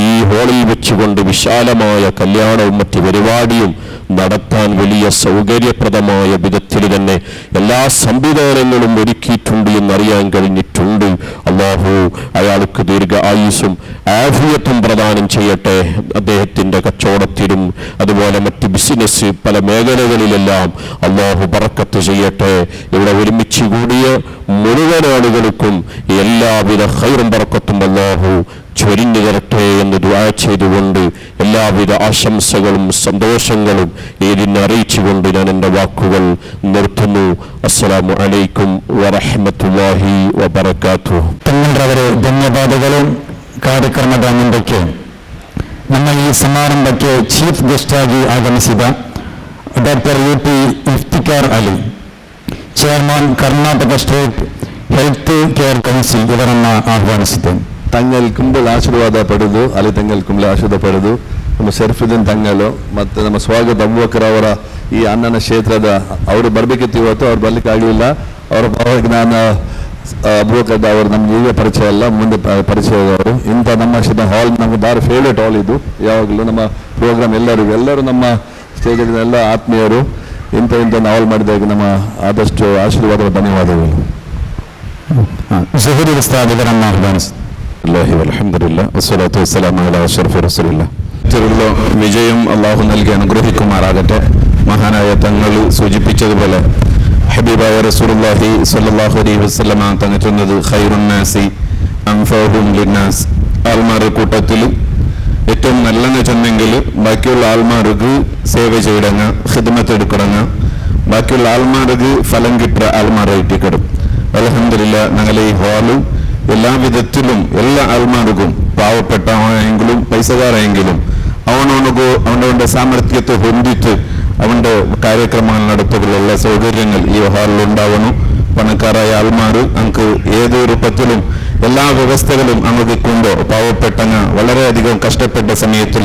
ഈ ഹോളിൽ വെച്ചുകൊണ്ട് വിശാലമായ കല്യാണവും മറ്റ് പരിപാടിയും നടത്താൻ വലിയ സൗകര്യപ്രദമായ വിധത്തിൽ തന്നെ എല്ലാ സംവിധാനങ്ങളും ഒരുക്കിയിട്ടുണ്ട് എന്നറിയാൻ കഴിഞ്ഞിട്ടുണ്ട്. അല്ലാഹു അയാൾക്ക് ദീർഘ ആയുസ്സും ആഫിയത്തും പ്രദാനം ചെയ്യട്ടെ. അദ്ദേഹത്തിൻ്റെ കച്ചവടത്തിലും അതുപോലെ മറ്റ് ബിസിനസ് പല മേഖലകളിലെല്ലാം അല്ലാഹു ബറക്കത്ത് ചെയ്യട്ടെ. ഇവിടെ ഒരുമിച്ച് കൂടിയ മുഴുവൻ ആളുകൾക്കും എല്ലാവിധ ഖൈറും ബറക്കത്തും അല്ലാഹു ചൊരിഞ്ഞു തരട്ടെ എന്ന് ദുആ ചെയ്തുകൊണ്ട് എല്ലാവിധ ആശംസകളും സന്തോഷങ്ങളും ഇതിനെ അറിയിച്ചുകൊണ്ട് ഞാൻ എൻ്റെ വാക്കുകൾ നിർത്തുന്നു. അസ്സലാമു അലൈക്കും വറഹ്മത്തുള്ളാഹി വബറകാതുഹു. തങ്ങളുടെ ധന്യവാദങ്ങളും ಕಾರ್ಯಕ್ರಮದ ಮುಂದಕ್ಕೆ ನಮ್ಮ ಈ ಸಮಾರಂಭಕ್ಕೆ ಚೀಫ್ ಗೆಸ್ಟ್ ಆಗಿ ಆಗಮಿಸಿದ doctor UP Iftikar Ali, chairman Karnataka state health care council ಇವರನ್ನು ಆಹ್ವಾನಿಸಿದ್ದೇನೆ. ತಂಗಲ್ ಕುಂಬಲ್ ಆಶೀರ್ವಾದ ಪಡೆದು, ಅಲಿ ತಂಗಲ್ ಕುಂಬಲ್ ಆಶೀರ್ವಾದ ಪಡೆದು ನಮ್ಮ ಶರ್ಫುದ್ದೀನ್ ತಂಗಲು ಮತ್ತು ನಮ್ಮ ಸ್ವಾಗತ ಅಬೂಬಕರ್ ಅವರ ಈ ಅನ್ನನ ಕ್ಷೇತ್ರದ ಅವರು ಬರಬೇಕಿತ್ತು, ಇವತ್ತು ಅವ್ರು ಬರ್ಲಿಕ್ಕೆ ಆಗಲಿಲ್ಲ. ಅವರ ಪರವಾಗಿ ನಾನು ಅಬೂಬಕರ್ ಅವರು ನಮ್ಗೆ ಈಗ ಪರಿಚಯ ಅಲ್ಲ, ಮುಂದೆ ಪರಿಚಯದವರು. ಇಂಥ ನಮ್ಮ ಹಾಲ್ ನಮಗೆ ಭಾರಿ ಫೇವ್ರೇಟ್ ಹಾಲ್ ಇದು. ಯಾವಾಗಲೂ ನಮ್ಮ ಪ್ರೋಗ್ರಾಮ್ ಎಲ್ಲರೂ ನಮ್ಮ ಸ್ಟೇಜಲ್ಲಿ ಎಲ್ಲ ಆತ್ಮೀಯರು. ಇಂಥ ಹಾಲ್ ಮಾಡಿದಾಗ ನಮ್ಮ ಆದಷ್ಟು ಆಶೀರ್ವಾದ, ಧನ್ಯವಾದಗಳು. ಜುಹುರಿ ಉಸ್ತಾದ್ ಇವರನ್ನು ಆಹ್ವಾನಿಸಿದ್ದೇನೆ. അൽഹംദുലില്ലാ വസ്സലാത്തു വസ്സലാമു അലാ അഷ്റഫി റസൂലില്ലാ. വിജയം അള്ളാഹു നൽകി അനുഗ്രഹിക്കുമാറാകട്ടെ. മഹാനായ തങ്ങൾ സൂചിപ്പിച്ചതുപോലെ ഹബീബായ റസൂലുള്ളാഹി സ്വല്ലല്ലാഹു അലൈഹി വസല്ലമ തങ്ങൾ ചൊന്നത് ഖൈറുൻ നാസി അൻഫഉഹും ലിന്നാസ്. ആൾമാരുടെ കൂട്ടത്തിൽ ഏറ്റവും നല്ലെന്ന് ചെന്നെങ്കിൽ ബാക്കിയുള്ള ആൾമാർക്ക് സേവ ചെയ്യടങ്ങ, ഖിദ്മത്ത് എടുക്കടങ്ങ, ബാക്കിയുള്ള ആൾമാർക്ക് ഫലം കിട്ടുക ആൾമാരായിട്ട് കിടും. അൽഹംദുലില്ലാ ഞങ്ങളെ ഈ ഹാള് എല്ലാ വിധത്തിലും എല്ലാ ആൾമാർക്കും, പാവപ്പെട്ടവനെങ്കിലും പൈസക്കാരെങ്കിലും അവനവൻ്റെ സാമರ್ಥ്യത്തെ ಹೊಂದಿಟ್ಟು അവൻ്റെ കാര്യക്രമങ്ങൾ നടത്തുകയുള്ള എല്ലാ സൗകര്യങ്ങൾ ഈ ഹാളിൽ ഉണ്ടാവണം. പണക്കാരായ ആൾമാർ നമുക്ക് ഏത് രൂപത്തിലും എല്ലാ വ്യവസ്ഥകളും നമുക്ക് കൊണ്ടോ പാവപ്പെട്ടങ്ങ വളരെയധികം കഷ്ടപ്പെട്ട സമയത്തിൽ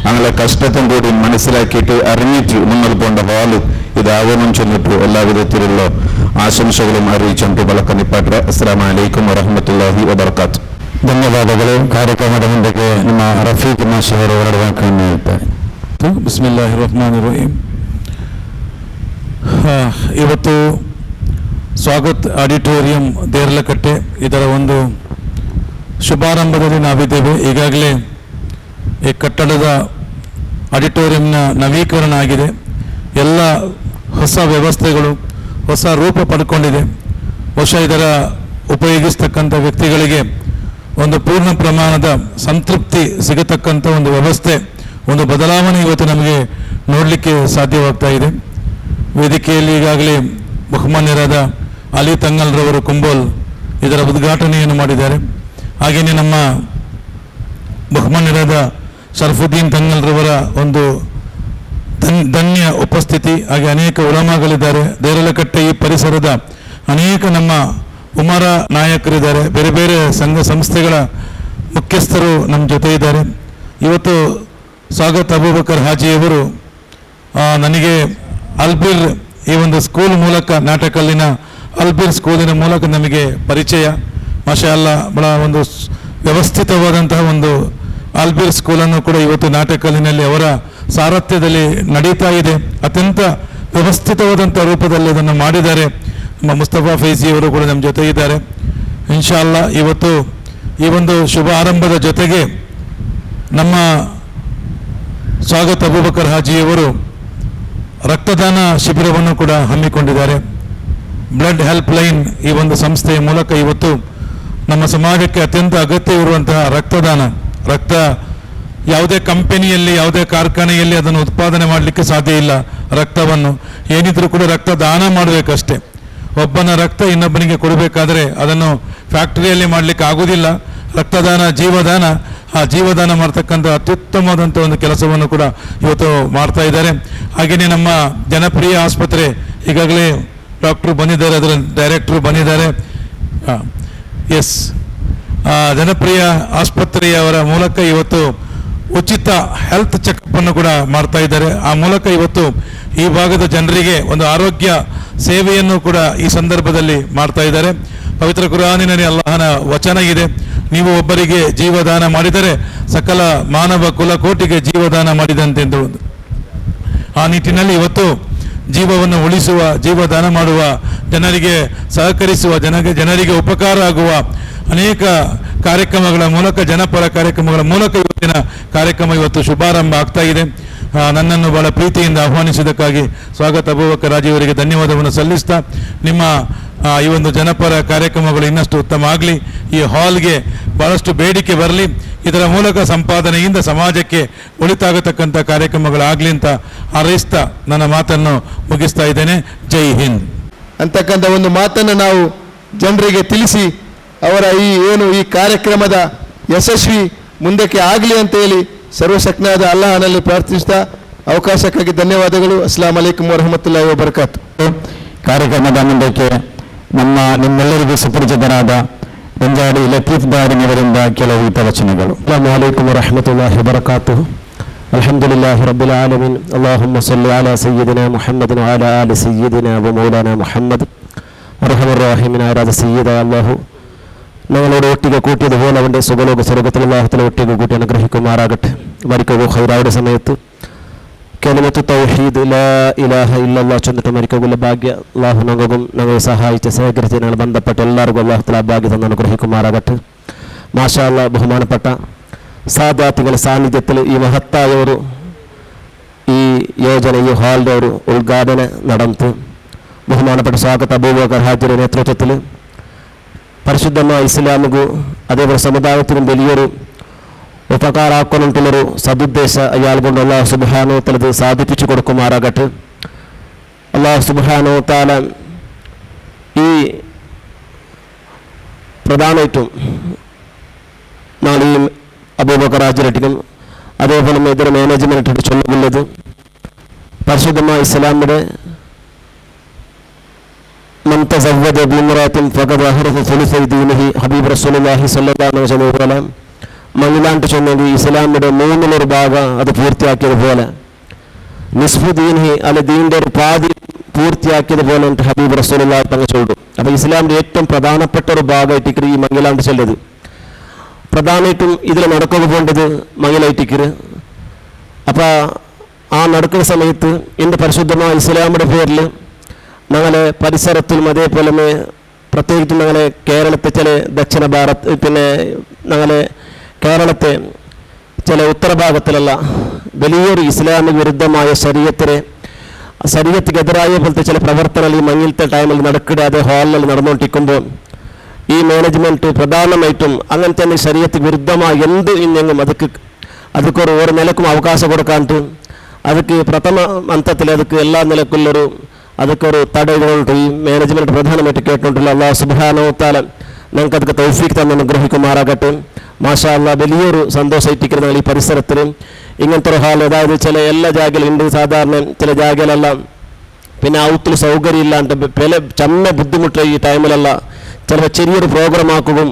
അങ്ങനെ കഷ്ടത്തും കൂടി മനസ്സിലാക്കിയിട്ട് അറിഞ്ഞിട്ട് മുന്നോട്ട് പോകേണ്ട ഹാള് ഇതാവണം ചെന്നിട്ട് എല്ലാ വിധത്തിലുള്ള ಆಶಂಸೆಗಳನ್ನು ಅರಿಯಿಸುಂಟು ಬಳಕ ನಿಪ್ಪಾಟ್ರೆ. ಅಸ್ಸಲಾಮು ಅಲೈಕುಂ ವರಹಮತುಲ್ಲಾಹಿ ವಬರಕಾತು. ಧನ್ಯವಾದಗಳು. ಕಾರ್ಯಕ್ರಮದ ಮುಂದಕ್ಕೆ ನಮ್ಮ ರಫೀಕ್ ಮಾಷಿ ಅವರು ಎರಡು ವಾಕ್ಯವನ್ನು ಹೇಳ್ತಾರೆ. ಬಿಸ್ಮಿಲ್ಲಾಹಿರ್ ರಹ್ಮಾನಿರ್ ರಹೀಂ. ಇವತ್ತು ಸ್ವಾಗತ್ ಆಡಿಟೋರಿಯಂ ದೇರ್ಲಕಟ್ಟೆ ಇದರ ಒಂದು ಶುಭಾರಂಭದಲ್ಲಿ ನಾವಿದ್ದೇವೆ. ಈಗಾಗಲೇ ಈ ಕಟ್ಟಡದ ಆಡಿಟೋರಿಯಂನ ನವೀಕರಣ ಆಗಿದೆ. ಎಲ್ಲ ಹೊಸ ವ್ಯವಸ್ಥೆಗಳು ಹೊಸ ರೂಪ ಪಡ್ಕೊಂಡಿದೆ. ಬಹುಶಃ ಇದರ ಉಪಯೋಗಿಸ್ತಕ್ಕಂಥ ವ್ಯಕ್ತಿಗಳಿಗೆ ಒಂದು ಪೂರ್ಣ ಪ್ರಮಾಣದ ಸಂತೃಪ್ತಿ ಸಿಗತಕ್ಕಂಥ ಒಂದು ವ್ಯವಸ್ಥೆ, ಒಂದು ಬದಲಾವಣೆ ಇವತ್ತು ನಮಗೆ ನೋಡಲಿಕ್ಕೆ ಸಾಧ್ಯವಾಗ್ತಾ ಇದೆ. ವೇದಿಕೆಯಲ್ಲಿ ಈಗಾಗಲೇ ಬಹುಮಾನ್ಯರಾದ ಅಲಿ ತಂಗಲ್ರವರು ಕುಂಬೋಲ್ ಇದರ ಉದ್ಘಾಟನೆಯನ್ನು ಮಾಡಿದ್ದಾರೆ. ಹಾಗೆಯೇ ನಮ್ಮ ಬಹುಮಾನ್ಯರಾದ ಶರಫುದ್ದೀನ್ ತಂಗಲ್ರವರ ಒಂದು ಧನ್ಯ ಉಪಸ್ಥಿತಿ, ಹಾಗೆ ಅನೇಕ ಉಲಮಾಗಳಿದ್ದಾರೆ. ದೇರಲಕಟ್ಟೆ ಈ ಪರಿಸರದ ಅನೇಕ ನಮ್ಮ ಉಮರ ನಾಯಕರಿದ್ದಾರೆ, ಬೇರೆ ಬೇರೆ ಸಂಘ ಸಂಸ್ಥೆಗಳ ಮುಖ್ಯಸ್ಥರು ನಮ್ಮ ಜೊತೆ ಇದ್ದಾರೆ. ಇವತ್ತು ಸ್ವಾಗತ್ ಅಬೂಬಕರ್ ಹಾಜಿಯವರು ನನಗೆ ಅಲ್ಬಿರ್ ಈ ಒಂದು ಸ್ಕೂಲ್ ಮೂಲಕ, ನಾಟಕಲ್ಲಿನ ಅಲ್ಬಿರ್ ಸ್ಕೂಲಿನ ಮೂಲಕ ನಮಗೆ ಪರಿಚಯ. ಮಾಷಾ ಅಲ್ಲಾ, ಬಹಳ ಒಂದು ವ್ಯವಸ್ಥಿತವಾದಂತಹ ಒಂದು ಅಲ್ಬಿರ್ ಸ್ಕೂಲನ್ನು ಕೂಡ ಇವತ್ತು ನಾಟಕಲ್ಲಿನಲ್ಲಿ ಅವರ ಸಾರಥ್ಯದಲ್ಲಿ ನಡೀತಾ ಇದೆ. ಅತ್ಯಂತ ವ್ಯವಸ್ಥಿತವಾದಂಥ ರೂಪದಲ್ಲಿ ಅದನ್ನು ಮಾಡಿದ್ದಾರೆ. ನಮ್ಮ ಮುಸ್ತಫಾ ಫೈಜಿಯವರು ಕೂಡ ನಮ್ಮ ಜೊತೆ ಇದ್ದಾರೆ. ಇನ್ಶಾ ಅಲ್ಲಾ ಇವತ್ತು ಈ ಒಂದು ಶುಭ ಆರಂಭದ ಜೊತೆಗೆ ನಮ್ಮ ಸ್ವಾಗತ್ ಅಬೂಬಕರ್ ಹಾಜಿಯವರು ರಕ್ತದಾನ ಶಿಬಿರವನ್ನು ಕೂಡ ಹಮ್ಮಿಕೊಂಡಿದ್ದಾರೆ. ಬ್ಲಡ್ ಹೆಲ್ಪ್ ಲೈನ್ ಈ ಒಂದು ಸಂಸ್ಥೆಯ ಮೂಲಕ ಇವತ್ತು ನಮ್ಮ ಸಮಾಜಕ್ಕೆ ಅತ್ಯಂತ ಅಗತ್ಯವಿರುವಂತಹ ರಕ್ತ ಯಾವುದೇ ಕಂಪನಿಯಲ್ಲಿ, ಯಾವುದೇ ಕಾರ್ಖಾನೆಯಲ್ಲಿ ಅದನ್ನು ಉತ್ಪಾದನೆ ಮಾಡಲಿಕ್ಕೆ ಸಾಧ್ಯ ಇಲ್ಲ. ರಕ್ತವನ್ನು ಏನಿದ್ರೂ ಕೂಡ ರಕ್ತ ದಾನ ಮಾಡಬೇಕಷ್ಟೇ. ಒಬ್ಬನ ರಕ್ತ ಇನ್ನೊಬ್ಬನಿಗೆ ಕೊಡಬೇಕಾದ್ರೆ ಅದನ್ನು ಫ್ಯಾಕ್ಟರಿಯಲ್ಲಿ ಮಾಡಲಿಕ್ಕೆ ಆಗೋದಿಲ್ಲ. ರಕ್ತದಾನ ಜೀವದಾನ. ಆ ಜೀವದಾನ ಮಾಡ್ತಕ್ಕಂಥ ಅತ್ಯುತ್ತಮವಾದಂಥ ಒಂದು ಕೆಲಸವನ್ನು ಕೂಡ ಇವತ್ತು ಮಾಡ್ತಾ ಇದ್ದಾರೆ. ಹಾಗೆಯೇ ನಮ್ಮ ಜನಪ್ರಿಯ ಆಸ್ಪತ್ರೆ ಈಗಾಗಲೇ ಡಾಕ್ಟ್ರು ಬಂದಿದ್ದಾರೆ, ಅದರ ಡೈರೆಕ್ಟ್ರು ಬಂದಿದ್ದಾರೆ. ಜನಪ್ರಿಯ ಆಸ್ಪತ್ರೆಯವರ ಮೂಲಕ ಇವತ್ತು ಉಚಿತ ಹೆಲ್ತ್ ಚೆಕಪ್ ಅನ್ನು ಕೂಡ ಮಾಡ್ತಾ ಇದ್ದಾರೆ. ಆ ಮೂಲಕ ಇವತ್ತು ಈ ಭಾಗದ ಜನರಿಗೆ ಒಂದು ಆರೋಗ್ಯ ಸೇವೆಯನ್ನು ಕೂಡ ಈ ಸಂದರ್ಭದಲ್ಲಿ ಮಾಡ್ತಾ ಇದ್ದಾರೆ. ಪವಿತ್ರ ಕುರಾನಿನಲ್ಲಿ ಅಲ್ಲಾಹನ ವಚನ ಇದೆ, ನೀವು ಒಬ್ಬರಿಗೆ ಜೀವದಾನ ಮಾಡಿದರೆ ಸಕಲ ಮಾನವ ಕುಲಕೋಟಿಗೆ ಜೀವದಾನ ಮಾಡಿದಂತೆ ಎಂದು. ಆ ನಿಟ್ಟಿನಲ್ಲಿ ಇವತ್ತು ಜೀವವನ್ನು ಉಳಿಸುವ, ಜೀವದಾನ ಮಾಡುವ, ಜನರಿಗೆ ಸಹಕರಿಸುವ, ಜನರಿಗೆ ಉಪಕಾರ ಆಗುವ ಅನೇಕ ಕಾರ್ಯಕ್ರಮಗಳ ಮೂಲಕ, ಜನಪರ ಕಾರ್ಯಕ್ರಮಗಳ ಮೂಲಕ ಇವತ್ತಿನ ಕಾರ್ಯಕ್ರಮ ಇವತ್ತು ಶುಭಾರಂಭ ಆಗ್ತಾ ಇದೆ. ನನ್ನನ್ನು ಬಹಳ ಪ್ರೀತಿಯಿಂದ ಆಹ್ವಾನಿಸಿದ್ದಕ್ಕಾಗಿ ಸ್ವಾಗತ್ ಅಬೂಬಕರ್ ಹಾಜಿಯವರಿಗೆ ಧನ್ಯವಾದವನ್ನು ಸಲ್ಲಿಸ್ತಾ, ನಿಮ್ಮ ಈ ಒಂದು ಜನಪರ ಕಾರ್ಯಕ್ರಮಗಳು ಇನ್ನಷ್ಟು ಉತ್ತಮ ಆಗಲಿ, ಈ ಹಾಲ್ಗೆ ಬಹಳಷ್ಟು ಬೇಡಿಕೆ ಬರಲಿ, ಇದರ ಮೂಲಕ ಸಂಪಾದನೆಯಿಂದ ಸಮಾಜಕ್ಕೆ ಒಳಿತಾಗತಕ್ಕಂಥ ಕಾರ್ಯಕ್ರಮಗಳಾಗಲಿ ಅಂತ ಹಾರೈಸ್ತಾ ನನ್ನ ಮಾತನ್ನು ಮುಗಿಸ್ತಾ ಇದ್ದೇನೆ. ಜೈ ಹಿಂದ್ ಅಂತಕ್ಕಂಥ ಒಂದು ಮಾತನ್ನು ನಾವು ಜನರಿಗೆ ತಿಳಿಸಿ ಅವರ ಈ ಕಾರ್ಯಕ್ರಮದ ಯಶಸ್ವಿ ಮುಂದಕ್ಕೆ ಆಗಲಿ ಅಂತ ಹೇಳಿ ಸರ್ವಶಕ್ತನಾದ ಅಲ್ಲಾಹನಲ್ಲಿ ಪ್ರಾರ್ಥಿಸ್ತಾ ಅವಕಾಶಕ್ಕಾಗಿ ಧನ್ಯವಾದಗಳು. ಅಸ್ಸಲಾಂ ಅಲೈಕುಂ ವರಹಮತುಲ್ಲಾಹಿ ವಬರಕಾತು. ಕಾರ್ಯಕ್ರಮದ ಮುಂದಕ್ಕೆ ನಿಮ್ಮೆಲ್ಲರಿಗೂ ಸುಪರಿಚಿತರಾದ ರಂಜಾಡಿ ಲತೀಫ್ ದಾರಿನವರಿಂದ ಕೆಲವು ಹಿತವಚನಗಳು. ಅಸ್ಸಲಾಮು ಅಲೈಕುಂ ವರಹಮತುಲ್ಲಾಹಿ ವಬರಕಾತು. ಅಲ್ಹಮ್ದುಲಿಲ್ಲಾಹಿ ರಬ್ಬಿಲ್ ಆಲಮೀನ್. ಅಲ್ಲಾಹುಮ್ಮ ಸಲ್ಲಿ ಅಲಾ ಸಯ್ಯಿದಿನಾ മുഹമ്മദിൻ വഅലാ ആലി സയ്യിദിനാ വമൗലാനാ മുഹമ്മദ്. അർഹമർ റഹീമിനായ സയ്യിദ അല്ലാഹു ഞങ്ങളോട് ഒട്ടിക കൂട്ടിയതുപോലെ അവൻ്റെ സുഖലോക സ്വർഗത്തിൽ അല്ലാഹുതആല ഒട്ടിക കൂട്ടി അനുഗ്രഹിക്കുമാറാകട്ടെ. മരിക്കുക ഖൈറായുടെ സമയത്ത് കലിമത്തു തൗഹീദ് ലാ ഇലാഹ ഇല്ലല്ലാഹ് ചൊന്നിട്ട് മരിക്കുക ഭാഗ്യ അല്ലാഹു ഞങ്ങളെ സഹായിച്ച സഹകരിച്ച് ഞങ്ങൾ ബന്ധപ്പെട്ട എല്ലാവർക്കും അല്ലാഹുതആല ഭാഗ്യം തന്ന് അനുഗ്രഹിക്കുമാറാകട്ടെ. മാഷാ അല്ലാഹ്. ബഹുമാനപ്പെട്ട സാദാത്തുകളുടെ സാന്നിധ്യത്തിൽ ഈ മഹത്തായ ഈ യോജന, ഈ ഹാളിൻ്റെ ഒരു ഉദ്ഘാടന നടന്നു ബഹുമാനപ്പെട്ട സ്വാഗത അബൂബക്കർ ഹാജിയുടെ നേതൃത്വത്തിൽ പരിശുദ്ധമായ ഇസ്ലാമിಗೂ അതേപോലെ സമുദായത്തിനും വലിയൊരു ഉപകാരാക്കുന്നുള്ളൊരു സദുദ്ദേശ അയാൾ കൊണ്ട് അല്ലാഹു സുബ്ഹാനഹു വ തആല സാധിപ്പിച്ചു കൊടുക്കുമാറാകട്ടെ. അല്ലാഹു സുബ്ഹാനഹു വ തആല ഈ പ്രധാനമായിട്ടും നാളെ ഈ അബൂബക്കർ ഹാജിരട്ടിനും അതേപോലെ ഇതൊരു മാനേജ്മെൻറ്റ് ചൊല്ലുന്നത് പരിശുദ്ധമായ ഇസ്ലാമിൻ്റെ من تزوج بامرأة فقد أحرز ثلثي دينه ഹബീബ് റസൂലുള്ളാഹി സ്വല്ലല്ലാഹു അലൈഹി വസല്ലം മംഗലാണ്ട് ചൊന്നെങ്കിൽ ഇസ്ലാമിൻ്റെ 1/3 ഭാഗം അത് പൂർത്തിയാക്കിയതുപോലെ നിസ്ഫു ദീനിഹി അല്ല ദീൻ്റെ ഒരു പാതി പൂർത്തിയാക്കിയതുപോലെ ഹബീബ് റസൂലുള്ളാഹി തങ്ങൾ ചൊല്ലും. അപ്പോൾ ഇസ്ലാമിൻ്റെ ഏറ്റവും പ്രധാനപ്പെട്ട ഒരു ഭാഗമായിട്ട് ഈ മംഗലാണ്ട് ചൊല്ലത് പ്രധാനമായിട്ടും ഇതിൽ നടക്കുക പോകേണ്ടത് മംഗലായിട്ടിക്കര്. അപ്പോൾ ആ നടക്കുന്ന സമയത്ത് എൻ്റെ പരിശുദ്ധമായ ഇസ്ലാമിൻ്റെ പേരിൽ ഞങ്ങളെ പരിസരത്തിലും അതേപോലെ പ്രത്യേകിച്ചും ഞങ്ങളെ കേരളത്തെ ചില ദക്ഷിണ ഭാരത് പിന്നെ ഞങ്ങളെ കേരളത്തെ ചില ഉത്തരഭാഗത്തിലുള്ള വലിയൊരു ഇസ്ലാമിക വിരുദ്ധമായ ശരീഅത്തിനെതിരായ പോലത്തെ ചില പ്രവർത്തനങ്ങൾ ഈ മങ്ങിലത്തെ ടൈമിൽ നടക്കിടാതെ ഹാളിൽ നടന്നുകൊണ്ടിരിക്കുമ്പോൾ ഈ മാനേജ്മെൻറ്റ് പ്രധാനമായിട്ടും അങ്ങനെ തന്നെ ശരീഅത്ത് വിരുദ്ധമായ എന്ത് ഇന്നെങ്കിലും അതൊക്കെ ഒരു നിലക്കും അവകാശം കൊടുക്കാണ്ട് അതൊക്കെ പ്രഥമ അന്തത്തിൽ അതൊക്കെ എല്ലാ നിലക്കുള്ളൊരു അതൊക്കെ ഒരു തടയുകൊണ്ട് ഈ മാനേജ്മെൻറ്റ് പ്രധാനമായിട്ട് കേട്ടുകൊണ്ടുള്ള അല്ലാഹു സുബ്ഹാനഹു വ തആല ഞങ്ങൾക്ക് അതൊക്കെ തൗഫീഖ് തന്നെ അനുഗ്രഹിക്കുമാറാകട്ടെ. മാഷാ അല്ലാഹ്. വലിയൊരു സന്തോഷമായിട്ടിരിക്കുന്ന ഈ പരിസരത്തിൽ ഇങ്ങനത്തെ ഒരു ഹാൾ, അതായത് ചില എല്ലാ ജാഗയിലും ഉണ്ട്. സാധാരണ ചില ജാഗയിലെല്ലാം പിന്നെ ഔത്തിൽ സൗകര്യം ഇല്ലാണ്ട് ചമ്മ ബുദ്ധിമുട്ട് ഈ ടൈമിലല്ല ചിലപ്പോൾ ചെറിയൊരു പ്രോഗ്രാം ആക്കുകയും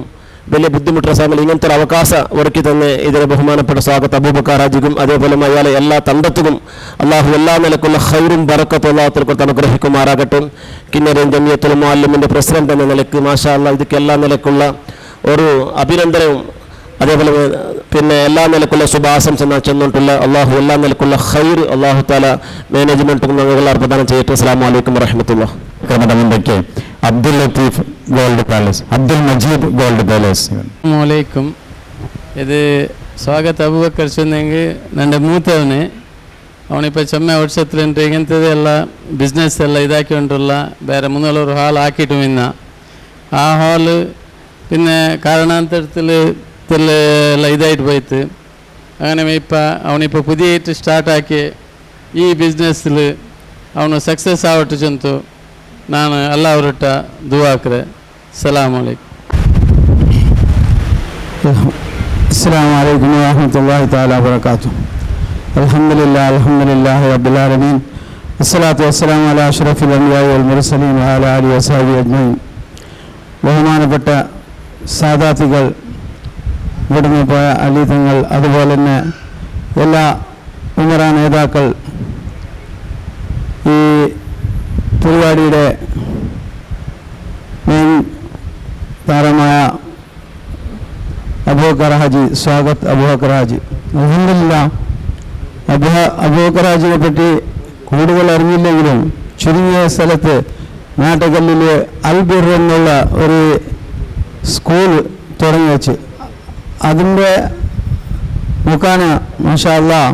വലിയ ബുദ്ധിമുട്ടുള്ള സമയം ഇങ്ങനത്തെ ഒരു അവകാശം ഒരുക്കി തന്നെ ഇതിനെ ബഹുമാനപ്പെട്ട സ്വാഗത അബൂബക്കർ ഹാജിക്കും അതേപോലെ അയാളെ എല്ലാ തണ്ടത്തും അല്ലാഹു എല്ലാ നിലക്കുള്ള ഖൈറും ബറക്കത്തും അല്ലാഹു അനുഗ്രഹിക്കുമാറാകട്ടെ. കിന്നരൻ ജമിയത്തുൽ മുഅല്ലിമിൻ്റെ പ്രസിഡന്റ് എന്ന നിലക്ക് മാഷാ അല്ലാഹ് ഇതൊക്കെ എല്ലാ നിലക്കുള്ള ഒരു അഭിനന്ദനവും അതേപോലെ പിന്നെ എല്ലാ നിലക്കുള്ള ശുഭാശംസ ചെന്നിട്ടുള്ള അല്ലാഹു എല്ലാ നിലക്കുള്ള ഖൈർ അല്ലാഹു തആല മാനേജ്മെൻറ്റും ഞങ്ങൾ പ്രദാനം ചെയ്യട്ടെ. അസ്സലാമു അലൈക്കും വറഹ്മത്തുള്ളാഹി. ക്രമമുണ്ടൊക്കെ Abdul Latheef gold palace, Abdul Majeed gold palace. ಅಸ್ಸಲಾಮುಅಲೈಕುಂ. ಇದು ಸ್ವಾಗತ ಅಬೂಬಕರ್ ಚೊಂದಂಗೆ ನನ್ನ ಮೂತವನೇ ಅವನಿപ്പോൾ ചെമ്മ ವರ್ಷത്തിലുണ്ട് ഇങ്ങനത്തെ എല്ലാ ബിസിനസ് എല്ലാം ഇതാക്കിക്കൊണ്ടുള്ള വേറെ 3 ഹാൾ ആക്കിയിട്ടും ഇന്ന ആ ഹാള് പിന്നെ കാരണാന്തരത്തിൽ എല്ലാം ഇതായിട്ട് പോയിട്ട് അങ്ങനെ ഇപ്പം അവനിപ്പോൾ പുതിയായിട്ട് സ്റ്റാർട്ടാക്കി ഈ ബിസിനസ്സിൽ ಅವನು ಸಕ್ಸಸ್ ಆವಟ್ಟು ಚಂತು ನಾನು ಅಲ್ಲ ಅವರೊಟ್ಟ ದುವಾಕ್ರೆ. ಸಲಾಮ್ ಅಲೈkum. അസ്സലാമു അലൈക്കും വറഹ്മത്തുള്ളാഹി തആല വബറകാതുഹു. അൽഹംദുലില്ലാഹി റബ്ബിൽ ആലമീൻ. വസ്സലാത്തു വസ്സലാമു അലാ അഷ്റഫിൽ അൻബിയാഇ വൽ മുർസലീൻ വഅലാ ആലിഹി വസഹ്ബിഹി അജ്മഈൻ. ബഹുമാനപ്പെട്ട സാദാത്തുകൾ, ഇവിടുന്ന് പോയ അലി തങ്ങൾ, അതുപോലെ തന്നെ എല്ലാ ഉമറ നേതാക്കൾ, ഈ പരിപാടിയുടെ മെയിൻ താരമായ അബൂബക്കർ ഹാജി, സ്വാഗത് അബൂബക്കർ ഹാജി. അൽഹംദുലില്ലാഹ് അബൂബക്കർ ഹാജിനെ പറ്റി കൂടുതൽ അറിഞ്ഞില്ലെങ്കിലും ചുരുങ്ങിയ സ്ഥലത്ത് നാട്ടുകല്ലിൽ അൽബിർ എന്നുള്ള ഒരു സ്കൂൾ തുടങ്ങി വെച്ച് അതിൻ്റെ മുഖാന മാഷാ അല്ലാഹ്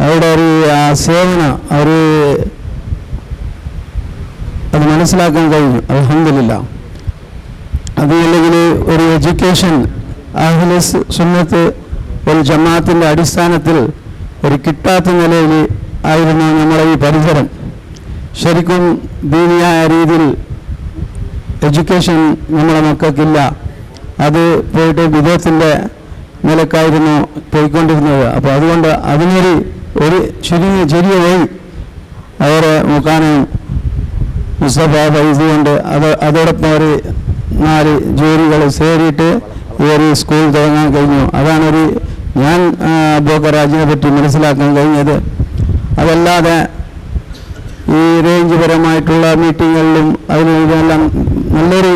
അവിടെ ഒരു സേവനം അത് മനസ്സിലാക്കാൻ കഴിഞ്ഞു. അൽഹംദുലില്ലാഹ്. അതില്ലെങ്കിൽ ഒരു എഡ്യൂക്കേഷൻ അഹ്ലു സുന്നത്ത് ഒരു ജമാഅത്തിൻ്റെ അടിസ്ഥാനത്തിൽ ഒരു കിട്ടാത്ത നിലയിൽ ആയിരുന്നു നമ്മളെ ഈ പരിസരം. ശരിക്കും ദീനിയായ രീതിയിൽ എഡ്യൂക്കേഷൻ നമ്മളെ മക്കൾക്കില്ല. അത് പോയിട്ട് വിദേഹത്തിൻ്റെ നിലക്കായിരുന്നു പോയിക്കൊണ്ടിരുന്നത്. അപ്പോൾ അതുകൊണ്ട് അതിനൊരു ചെറിയ വഴി അവരെ മുഖാനും മുസ്തഫ ഫൈസ് കൊണ്ട് അതോടൊപ്പം ഒരു 4 ജോലികൾ സേറിയിട്ട് ഈ ഒരു സ്കൂൾ തുടങ്ങാൻ കഴിഞ്ഞു. അതാണൊരു ഞാൻ അബൂബക്കർ പറ്റി മനസ്സിലാക്കാൻ കഴിഞ്ഞത്. അതല്ലാതെ ഈ റേഞ്ച് പരമായിട്ടുള്ള മീറ്റിങ്ങുകളിലും അതിനെല്ലാം നല്ലൊരു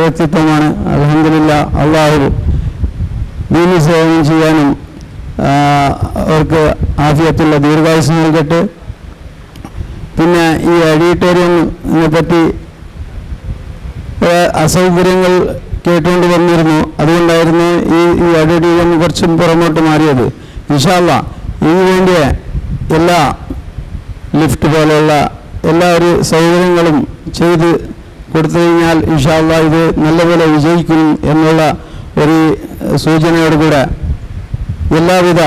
വ്യക്തിത്വമാണ്. അൽഹംദുലില്ലാ, അള്ളാഹു ദീനി സേവനം ചെയ്യാനും അവർക്ക് ആഫിയത്തുള്ള ദീർഘായുസ്സ് നൽകട്ടെ. പിന്നെ ഈ ഓഡിറ്റോറിയത്തിനെ പറ്റി അസൗകര്യങ്ങൾ കേട്ടുകൊണ്ട് വന്നിരുന്നു. അതുകൊണ്ടായിരുന്നു ഈ ഓഡിറ്റോറിയം കുറച്ചും പുറമോട്ട് മാറിയത്. ഇൻഷാ അല്ലാഹ് ഇതിനു വേണ്ടിയ എല്ലാ ലിഫ്റ്റ് പോലെയുള്ള എല്ലാ ഒരു സൗകര്യങ്ങളും ചെയ്ത് കൊടുത്തു കഴിഞ്ഞാൽ ഇൻഷാ അല്ലാഹ് ഇത് നല്ലപോലെ വിജയിക്കും എന്നുള്ള ഒരു സൂചനയോടുകൂടെ എല്ലാവിധ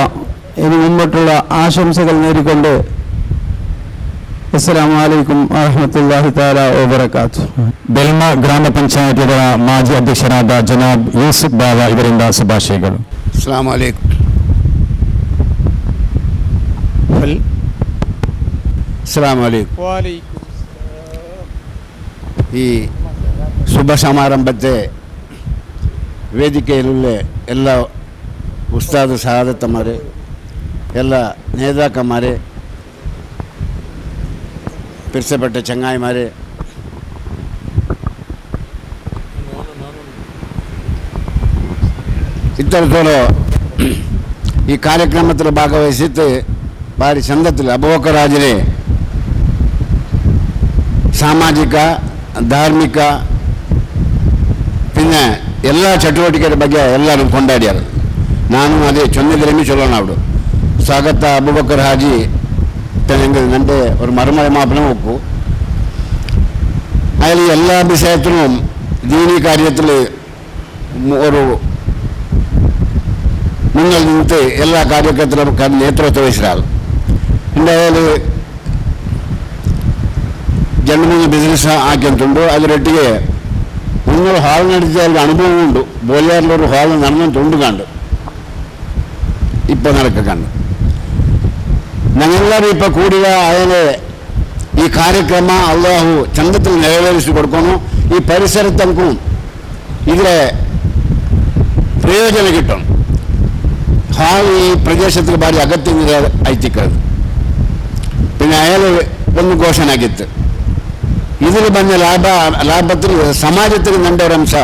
ഇനി മുമ്പോട്ടുള്ള ആശംസകൾ നേടിക്കൊണ്ട് അസ്സലാമു അലൈക്കും വറഹ്മത്തുള്ളാഹി തആല വബറകാതുഹു. ಬೆಲ್ಮ ಗ್ರಾಮ ಪಂಚಾಯತ್ ಮಾಜಿ ಅಧ್ಯಕ್ಷರಾದ ಜನಾಬ್ ಯೂಸುಫ್ ಬಾವ ಇವರಿಂದ ಶುಭಾಶಯಗಳು. ಅಸ್ಸಲಾಮು ಅಲೈക്കും. ಅಸ್ಸಲಾಮು ಅಲೈക്കും. ഈ ശുഭസമാരംഭത്തെ വേദിക്കയിലുള്ള എല്ലാ ഉസ്താദ് സഹാദത്തന്മാർ, എല്ലാ നേതാക്കന്മാർ, പിരിച്ചപ്പെട്ട ചങ്ങായിമാർ, ഇത്തരത്തോളം ഈ കാര്യക്രമത്തിൽ ഭാഗവഹിച്ചിട്ട് ഭാരി ചന്തത്തിൽ അബൂബക്കർ ഹാജിനെ ಸಾಮಾಜಿಕ, ಧಾರ್ಮಿಕ പിന്നെ എല്ലാ ಚಟುವಟಿಕೆ ಬಗ್ಗೆ ಎಲ್ಲರೂ ಕೊಂಡಾಡ್ಯಾರು. ನಾನು ಅದೇ ಚೊನ್ನೆದಿರಮಿ ಚೊಲ್ಲೋಣ ಅವಡು ಸ್ವಾಗತ ಅಬೂಬಕರ್ ಹಾಜಿ നൻ്റെ ഒരു മറുമഴ മാപ്പിനെ നോക്കൂ. അതിൽ എല്ലാ വിഷയത്തിലും ദീനി കാര്യത്തിൽ ഒരു മുന്നിൽ നിന്നിട്ട് എല്ലാ കാര്യത്തിലും നേതൃത്വം വഹിച്ചാൽ എന്തായാലും 2-3 ബിസിനസ് ആക്കിയിട്ടുണ്ട്. അതിലൊട്ടിಗೆ നിങ്ങൾ ഹാൾ നടത്തിയ അനുഭവമുണ്ട്. ബോലിയാറിലൊരു ഹാൾ നടന്നിട്ടുണ്ട് കണ്ട് ഇപ്പോൾ നടക്കണ്ട്. ഞങ്ങളെല്ലാവരും ഇപ്പോൾ കൂടിയ അതിന് ഈ ಕಾರ್ಯಕ್ರಮ അള്ളാഹു ചന്തത്തിൽ ನೆರವೇರಿಸಿ കൊടുക്കണം. ഈ പരിസരത്തർക്കും ഇതിലെ പ്രയോജനം കിട്ടും. ഹാൾ ഈ പ്രദേശത്തിൽ ಭಾರಿ ಅಗತ್ಯ ಐತಿಕ್ಕದು. പിന്നെ അയാൾ ಒಂದು ಘೋಷಣೆ ಆಗಿತ್ತು, ഇതിൽ ಬಂದ ಲಾಭത്തിൽ ಸಮಾಜത്തിൽ ನನ್ನ ഒരു ಅಂಶ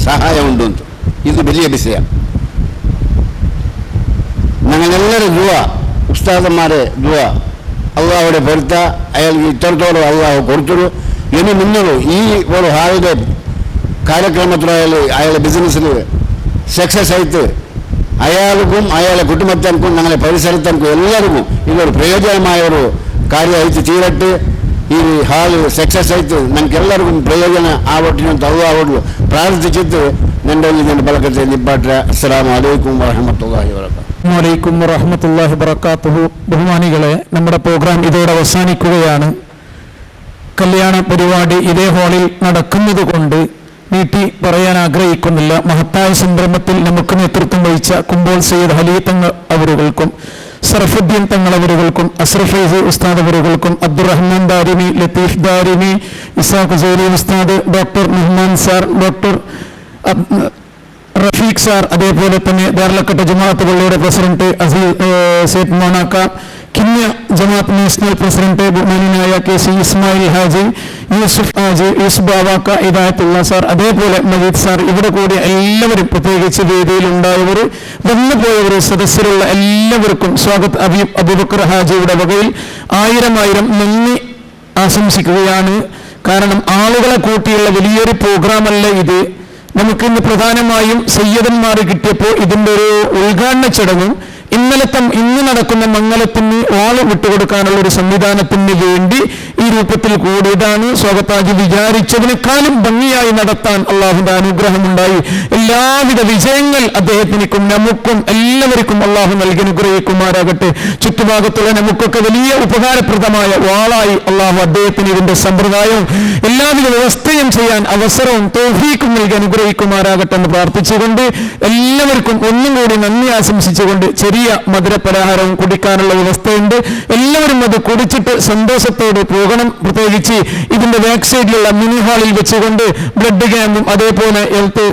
സഹായം ഉണ്ട് ಅಂತ. ಇದು വലിയ ವಿಷಯ. ഞങ്ങളെല്ലാവരും ദുആ, ഉസ്താദന്മാരെ ദുആ, അള്ളാഹുടെ പൊരുത്ത അയാൾക്ക് ഇത്രത്തോളം അള്ളാഹു കൊടുത്തൊരു ഇനി മുന്നോട്ട് ഈ ഒരു ഹാളിൻ്റെ കാര്യക്രമത്തിലായാലും അയാളുടെ ബിസിനസ്സിൽ സക്സസ് ആയിട്ട് അയാൾക്കും അയാളുടെ കുടുംബത്തിനും ഞങ്ങളുടെ പരിസരത്തിനും എല്ലാവർക്കും ഇതൊരു പ്രയോജനമായ ഒരു കാര്യമായിട്ട് തീരട്ടെ. ഈ ഹാള് സക്സസ് ആയിട്ട് ഞങ്ങൾക്ക് എല്ലാവർക്കും പ്രയോജനം ആവട്ടെ അള്ളാഹോട് പ്രാർത്ഥിച്ചിട്ട് എൻ്റെ ബലക്കത്തെ നിപ്പാട്ട. അസ്സലാമു അലൈക്കും വറഹ്മത്തുള്ളാഹി വബറകാതുഹു. വലൈക്കും വറഹ്മത്തുള്ളാഹി വബറകാതുഹു. ബഹുമാനികളെ, നമ്മുടെ പ്രോഗ്രാം ഇതോടെ അവസാനിക്കുകയാണ്. കല്യാണ പരിപാടി ഇതേ ഹാളിൽ നടക്കുന്നത് കൊണ്ട് നീട്ടി പറയാൻ ആഗ്രഹിക്കുന്നില്ല. മഹത്തായ സംരംഭത്തിൽ നമുക്ക് നേതൃത്വം വഹിച്ച കുമ്പോൾ സയ്യിദ് അലി തങ്ങൾ അവരുകൾക്കും, സർഫുദ്ദീൻ തങ്ങൾ അവരുകൾക്കും, അസ്രഫ് ഉസ്താദ് അവരുകൾക്കും, അബ്ദുറഹ്മാൻ ദാരിമി, ലത്തീഫ് ദാരിമി, ഇസാഖ് സൈലി ഉസ്താദ്, doctor Muhammad sir, doctor Rafeeq sir, അതേപോലെ തന്നെ ദേർലക്കട്ട ജമാഅത്ത് പള്ളിയുടെ പ്രസിഡന്റ് സേദ് മോണാക്ക, കിന്യ ജമാഅത്ത് നാഷണൽ പ്രസിഡന്റ് ബഹുമാനായ KC ഇസ്മായിൽ ഹാജി, യൂസുഫ് ഹാജി, യൂസുഫ് ബാവാക്ക, ഹിദായത്തുള്ള സാർ, അതേപോലെ മജീദ് സാർ, ഇവിടെ കൂടിയ എല്ലാവരും, പ്രത്യേകിച്ച് വേദിയിലുണ്ടായവർ, വന്നുപോയവർ, സദസ്സിലുള്ള എല്ലാവർക്കും സ്വാഗത് അബൂബക്കർ ഹാജിയുടെ വകയിൽ 1000 നന്ദി ആശംസിക്കുകയാണ്. കാരണം ആളുകളെ കൂട്ടിയുള്ള വലിയൊരു പ്രോഗ്രാമല്ല ഇത്. നമുക്കിന്ന് പ്രധാനമായും സയ്യിദന്മാർ കിട്ടിയപ്പോൾ ഇതിൻ്റെ ഒരു ഉദ്ഘാടന ചടങ്ങും ഇന്ന് നടക്കുന്ന മംഗലത്തിന് വാള് വിട്ടുകൊടുക്കാനുള്ള ഒരു സംവിധാനത്തിന് വേണ്ടി ഈ രൂപത്തിൽ കൂടിയതാണ്. സ്വാഗതാജി വിചാരിച്ചതിനേക്കാളും ഭംഗിയായി നടത്താൻ അള്ളാഹുവിന്റെ അനുഗ്രഹമുണ്ടായി. എല്ലാവിധ വിജയങ്ങൾ അദ്ദേഹത്തിനും നമുക്കും എല്ലാവർക്കും അള്ളാഹു നൽകി അനുഗ്രഹിക്കുമാറാകട്ടെ. ചുറ്റുഭാഗത്തുള്ള നമുക്കൊക്കെ വലിയ ഉപകാരപ്രദമായ വാളായി അള്ളാഹു അദ്ദേഹത്തിന് ഇതിന്റെ സമ്പ്രദായവും എല്ലാവിധ വ്യവസ്ഥയും ചെയ്യാൻ അവസരവും തൗഫീഖും നൽകി അനുഗ്രഹിക്കുമാറാകട്ടെ എന്ന് പ്രാർത്ഥിച്ചുകൊണ്ട് എല്ലാവർക്കും ഒന്നും കൂടി നന്ദി ആശംസിച്ചുകൊണ്ട് ചെറിയ മധുരപലഹാരവും കുടിക്കാനുള്ള വ്യവസ്ഥയുണ്ട്. എല്ലാവരും അത് കുടിച്ചിട്ട് സന്തോഷത്തോടെ പോകണം. പ്രത്യേകിച്ച് ഇതിന്റെ ബാക്ക് സൈഡിലുള്ള മിനി ഹാളിൽ വെച്ചുകൊണ്ട് ബ്ലഡ് ക്യാമ്പും അതേപോലെ ഹെൽത്ത്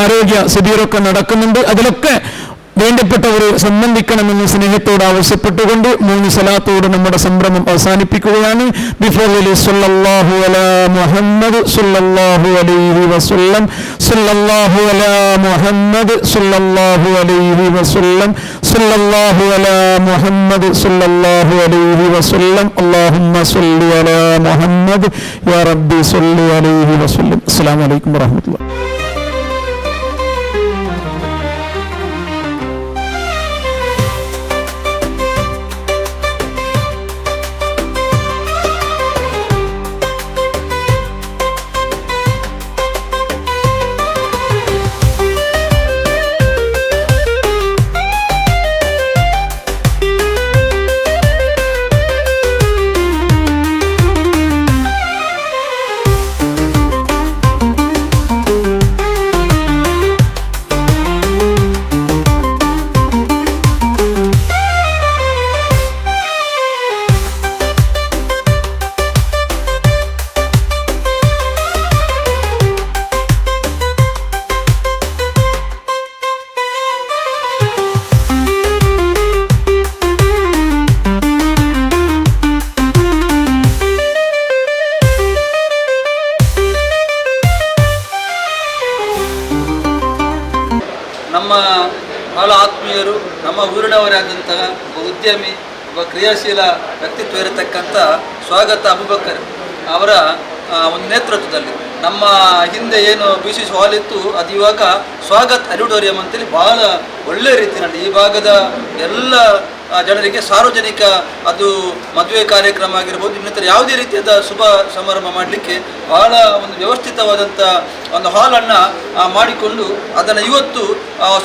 ആരോഗ്യ ശിബിരമൊക്കെ നടക്കുന്നുണ്ട്. അതിലൊക്കെ വേണ്ടപ്പെട്ടവർ സംബന്ധിക്കണമെന്ന് സ്നേഹത്തോട് ആവശ്യപ്പെട്ടുകൊണ്ട് 3 സലാത്തോട് നമ്മുടെ സംരംഭം അവസാനിപ്പിക്കുകയാണ്. ബിഫളിൽ സല്ലല്ലാഹു അലാ മുഹമ്മദ് സല്ലല്ലാഹു അലൈഹി വസല്ലം സല്ലല്ലാഹു അലാ മുഹമ്മദ് സല്ലല്ലാഹു അലൈഹി വസല്ലം സല്ലല്ലാഹു അലാ മുഹമ്മദ് സല്ലല്ലാഹു അലൈഹി വസല്ലം അല്ലാഹുമ്മ സല്ലി അലാ മുഹമ്മദ് യാ റബ്ബി സല്ലി അലൈഹി വസല്ലം. അസ്സലാമു അലൈക്കും വറഹ്മത്തുള്ളാഹി. ನಮ್ಮ ಬಹಳ ಆತ್ಮೀಯರು, ನಮ್ಮ ಊರಿನವರಾದಂತಹ ಒಬ್ಬ ಉದ್ಯಮಿ, ಒಬ್ಬ ಕ್ರಿಯಾಶೀಲ ವ್ಯಕ್ತಿತ್ವ ಇರತಕ್ಕಂಥ ಸ್ವಾಗತ ಅಬೂಬಕರ್ ಅವರ ಒಂದು ನೇತೃತ್ವದಲ್ಲಿ ನಮ್ಮ ಹಿಂದೆ ಏನು BCC ಹಾಲ್ ಇತ್ತು ಅದು ಇವಾಗ ಸ್ವಾಗತ್ ಆಡಿಟೋರಿಯಂ ಅಂತೇಳಿ ಬಹಳ ಒಳ್ಳೆಯ ರೀತಿಯಲ್ಲಿ ಈ ಭಾಗದ ಎಲ್ಲ ಜನರಿಗೆ ಸಾರ್ವಜನಿಕ ಅದು ಮದುವೆ ಕಾರ್ಯಕ್ರಮ ಆಗಿರ್ಬೋದು, ಇನ್ನಿತರ ಯಾವುದೇ ರೀತಿಯಾದ ಶುಭ ಸಮಾರಂಭ ಮಾಡಲಿಕ್ಕೆ ಬಹಳ ಒಂದು ವ್ಯವಸ್ಥಿತವಾದಂಥ ಒಂದು ಹಾಲನ್ನು ಮಾಡಿಕೊಂಡು ಅದನ್ನು ಇವತ್ತು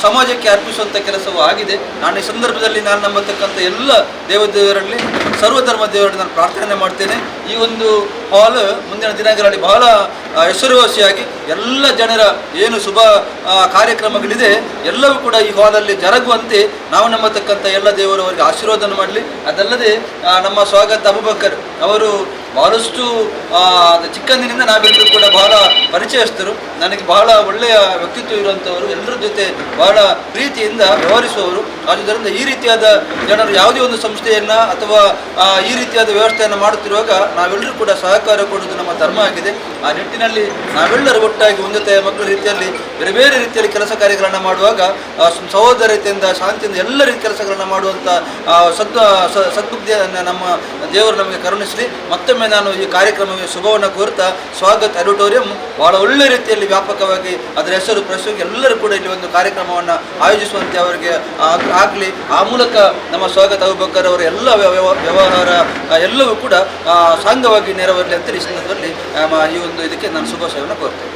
ಸಮಾಜಕ್ಕೆ ಅರ್ಪಿಸುವಂಥ ಕೆಲಸವೂ ಆಗಿದೆ. ನಾನು ಈ ಸಂದರ್ಭದಲ್ಲಿ ನಾನು ನಂಬತಕ್ಕಂಥ ಎಲ್ಲ ದೇವದೇವರಲ್ಲಿ ಸರ್ವಧರ್ಮ ದೇವರಲ್ಲಿ ನಾನು ಪ್ರಾರ್ಥನೆ ಮಾಡ್ತೇನೆ. ಈ ಒಂದು ಹಾಲ್ ಮುಂದಿನ ದಿನಗಳಲ್ಲಿ ಬಹಳ ಹೆಸರುವಾಸಿಯಾಗಿ ಎಲ್ಲ ಜನರ ಏನು ಶುಭ ಕಾರ್ಯಕ್ರಮಗಳಿದೆ ಎಲ್ಲವೂ ಕೂಡ ಈ ಹಾಲಲ್ಲಿ ಜರುಗುವಂತೆ ನಾವು ನಂಬತಕ್ಕಂಥ ಎಲ್ಲ ದೇವರವರಿಗೆ ಆಶೀರ್ವಾದನ ಮಾಡಲಿ. ಅದಲ್ಲದೆ ನಮ್ಮ ಸ್ವಾಗತ ಅಬೂಬಕರ್ ಅವರು ಬಹಳಷ್ಟು ಚಿಕ್ಕಂದಿನಿಂದ ನಾವೆಲ್ಲರೂ ಕೂಡ ಬಹಳ ಪರಿಚಯಸ್ಥರು. ನನಗೆ ಬಹಳ ಒಳ್ಳೆಯ ವ್ಯಕ್ತಿತ್ವ ಇರುವಂಥವರು, ಎಲ್ಲರ ಜೊತೆ ಬಹಳ ಪ್ರೀತಿಯಿಂದ ವ್ಯವಹರಿಸುವವರು. ಆದ್ದರಿಂದ ಈ ರೀತಿಯಾದ ಜನರು ಯಾವುದೇ ಒಂದು ಸಂಸ್ಥೆಯನ್ನು ಅಥವಾ ಈ ರೀತಿಯಾದ ವ್ಯವಸ್ಥೆಯನ್ನು ಮಾಡುತ್ತಿರುವಾಗ ನಾವೆಲ್ಲರೂ ಕೂಡ ಸಹಕಾರ ಕೊಡುವುದು ನಮ್ಮ ಧರ್ಮ ಆಗಿದೆ. ಆ ನಿಟ್ಟಿನಲ್ಲಿ ನಾವೆಲ್ಲರೂ ಒಟ್ಟಾಗಿ ಒಂದು ಮಕ್ಕಳ ರೀತಿಯಲ್ಲಿ ಬೇರೆ ಬೇರೆ ರೀತಿಯಲ್ಲಿ ಕೆಲಸ ಕಾರ್ಯಗಳನ್ನು ಮಾಡುವಾಗ ಸಹೋದರತೆಯಿಂದ ಶಾಂತಿಯಿಂದ ಎಲ್ಲ ರೀತಿಯ ಕೆಲಸಗಳನ್ನು ಮಾಡುವಂಥ ಸದ್ಬುದ್ಧಿಯನ್ನು ನಮ್ಮ ದೇವರು ನಮಗೆ ಕರುಣಿಸಲಿ. ಮತ್ತೊಮ್ಮೆ ನಾನು ಈ ಕಾರ್ಯಕ್ರಮಕ್ಕೆ ಶುಭವನ್ನು ಕೋರುತ್ತಾ ಸ್ವಾಗತ್ ಆಡಿಟೋರಿಯಂ ಬಹಳ ಒಳ್ಳೆ ರೀತಿಯಲ್ಲಿ ವ್ಯಾಪಕವಾಗಿ ಅದರ ಹೆಸರು ಪ್ರಶ್ನೆಗೆ ಎಲ್ಲರೂ ಕೂಡ ಇಲ್ಲಿ ಒಂದು ಕಾರ್ಯಕ್ರಮವನ್ನು ಆಯೋಜಿಸುವಂತೆ ಅವರಿಗೆ ಆಗಲಿ. ಆ ಮೂಲಕ ನಮ್ಮ ಸ್ವಾಗತ ಅಬೂಬಕರ್ ಅವರ ಎಲ್ಲ ವ್ಯವಹಾರ ಎಲ್ಲವೂ ಕೂಡ ಸಾಂಗವಾಗಿ ನೆರವೇರಲಿ ಅಂತ ಈ ಸಂದರ್ಭದಲ್ಲಿ ಈ ಒಂದು ಇದಕ್ಕೆ ನಾನು ಶುಭಾಶಯವನ್ನು ಕೋರ್ತೇನೆ.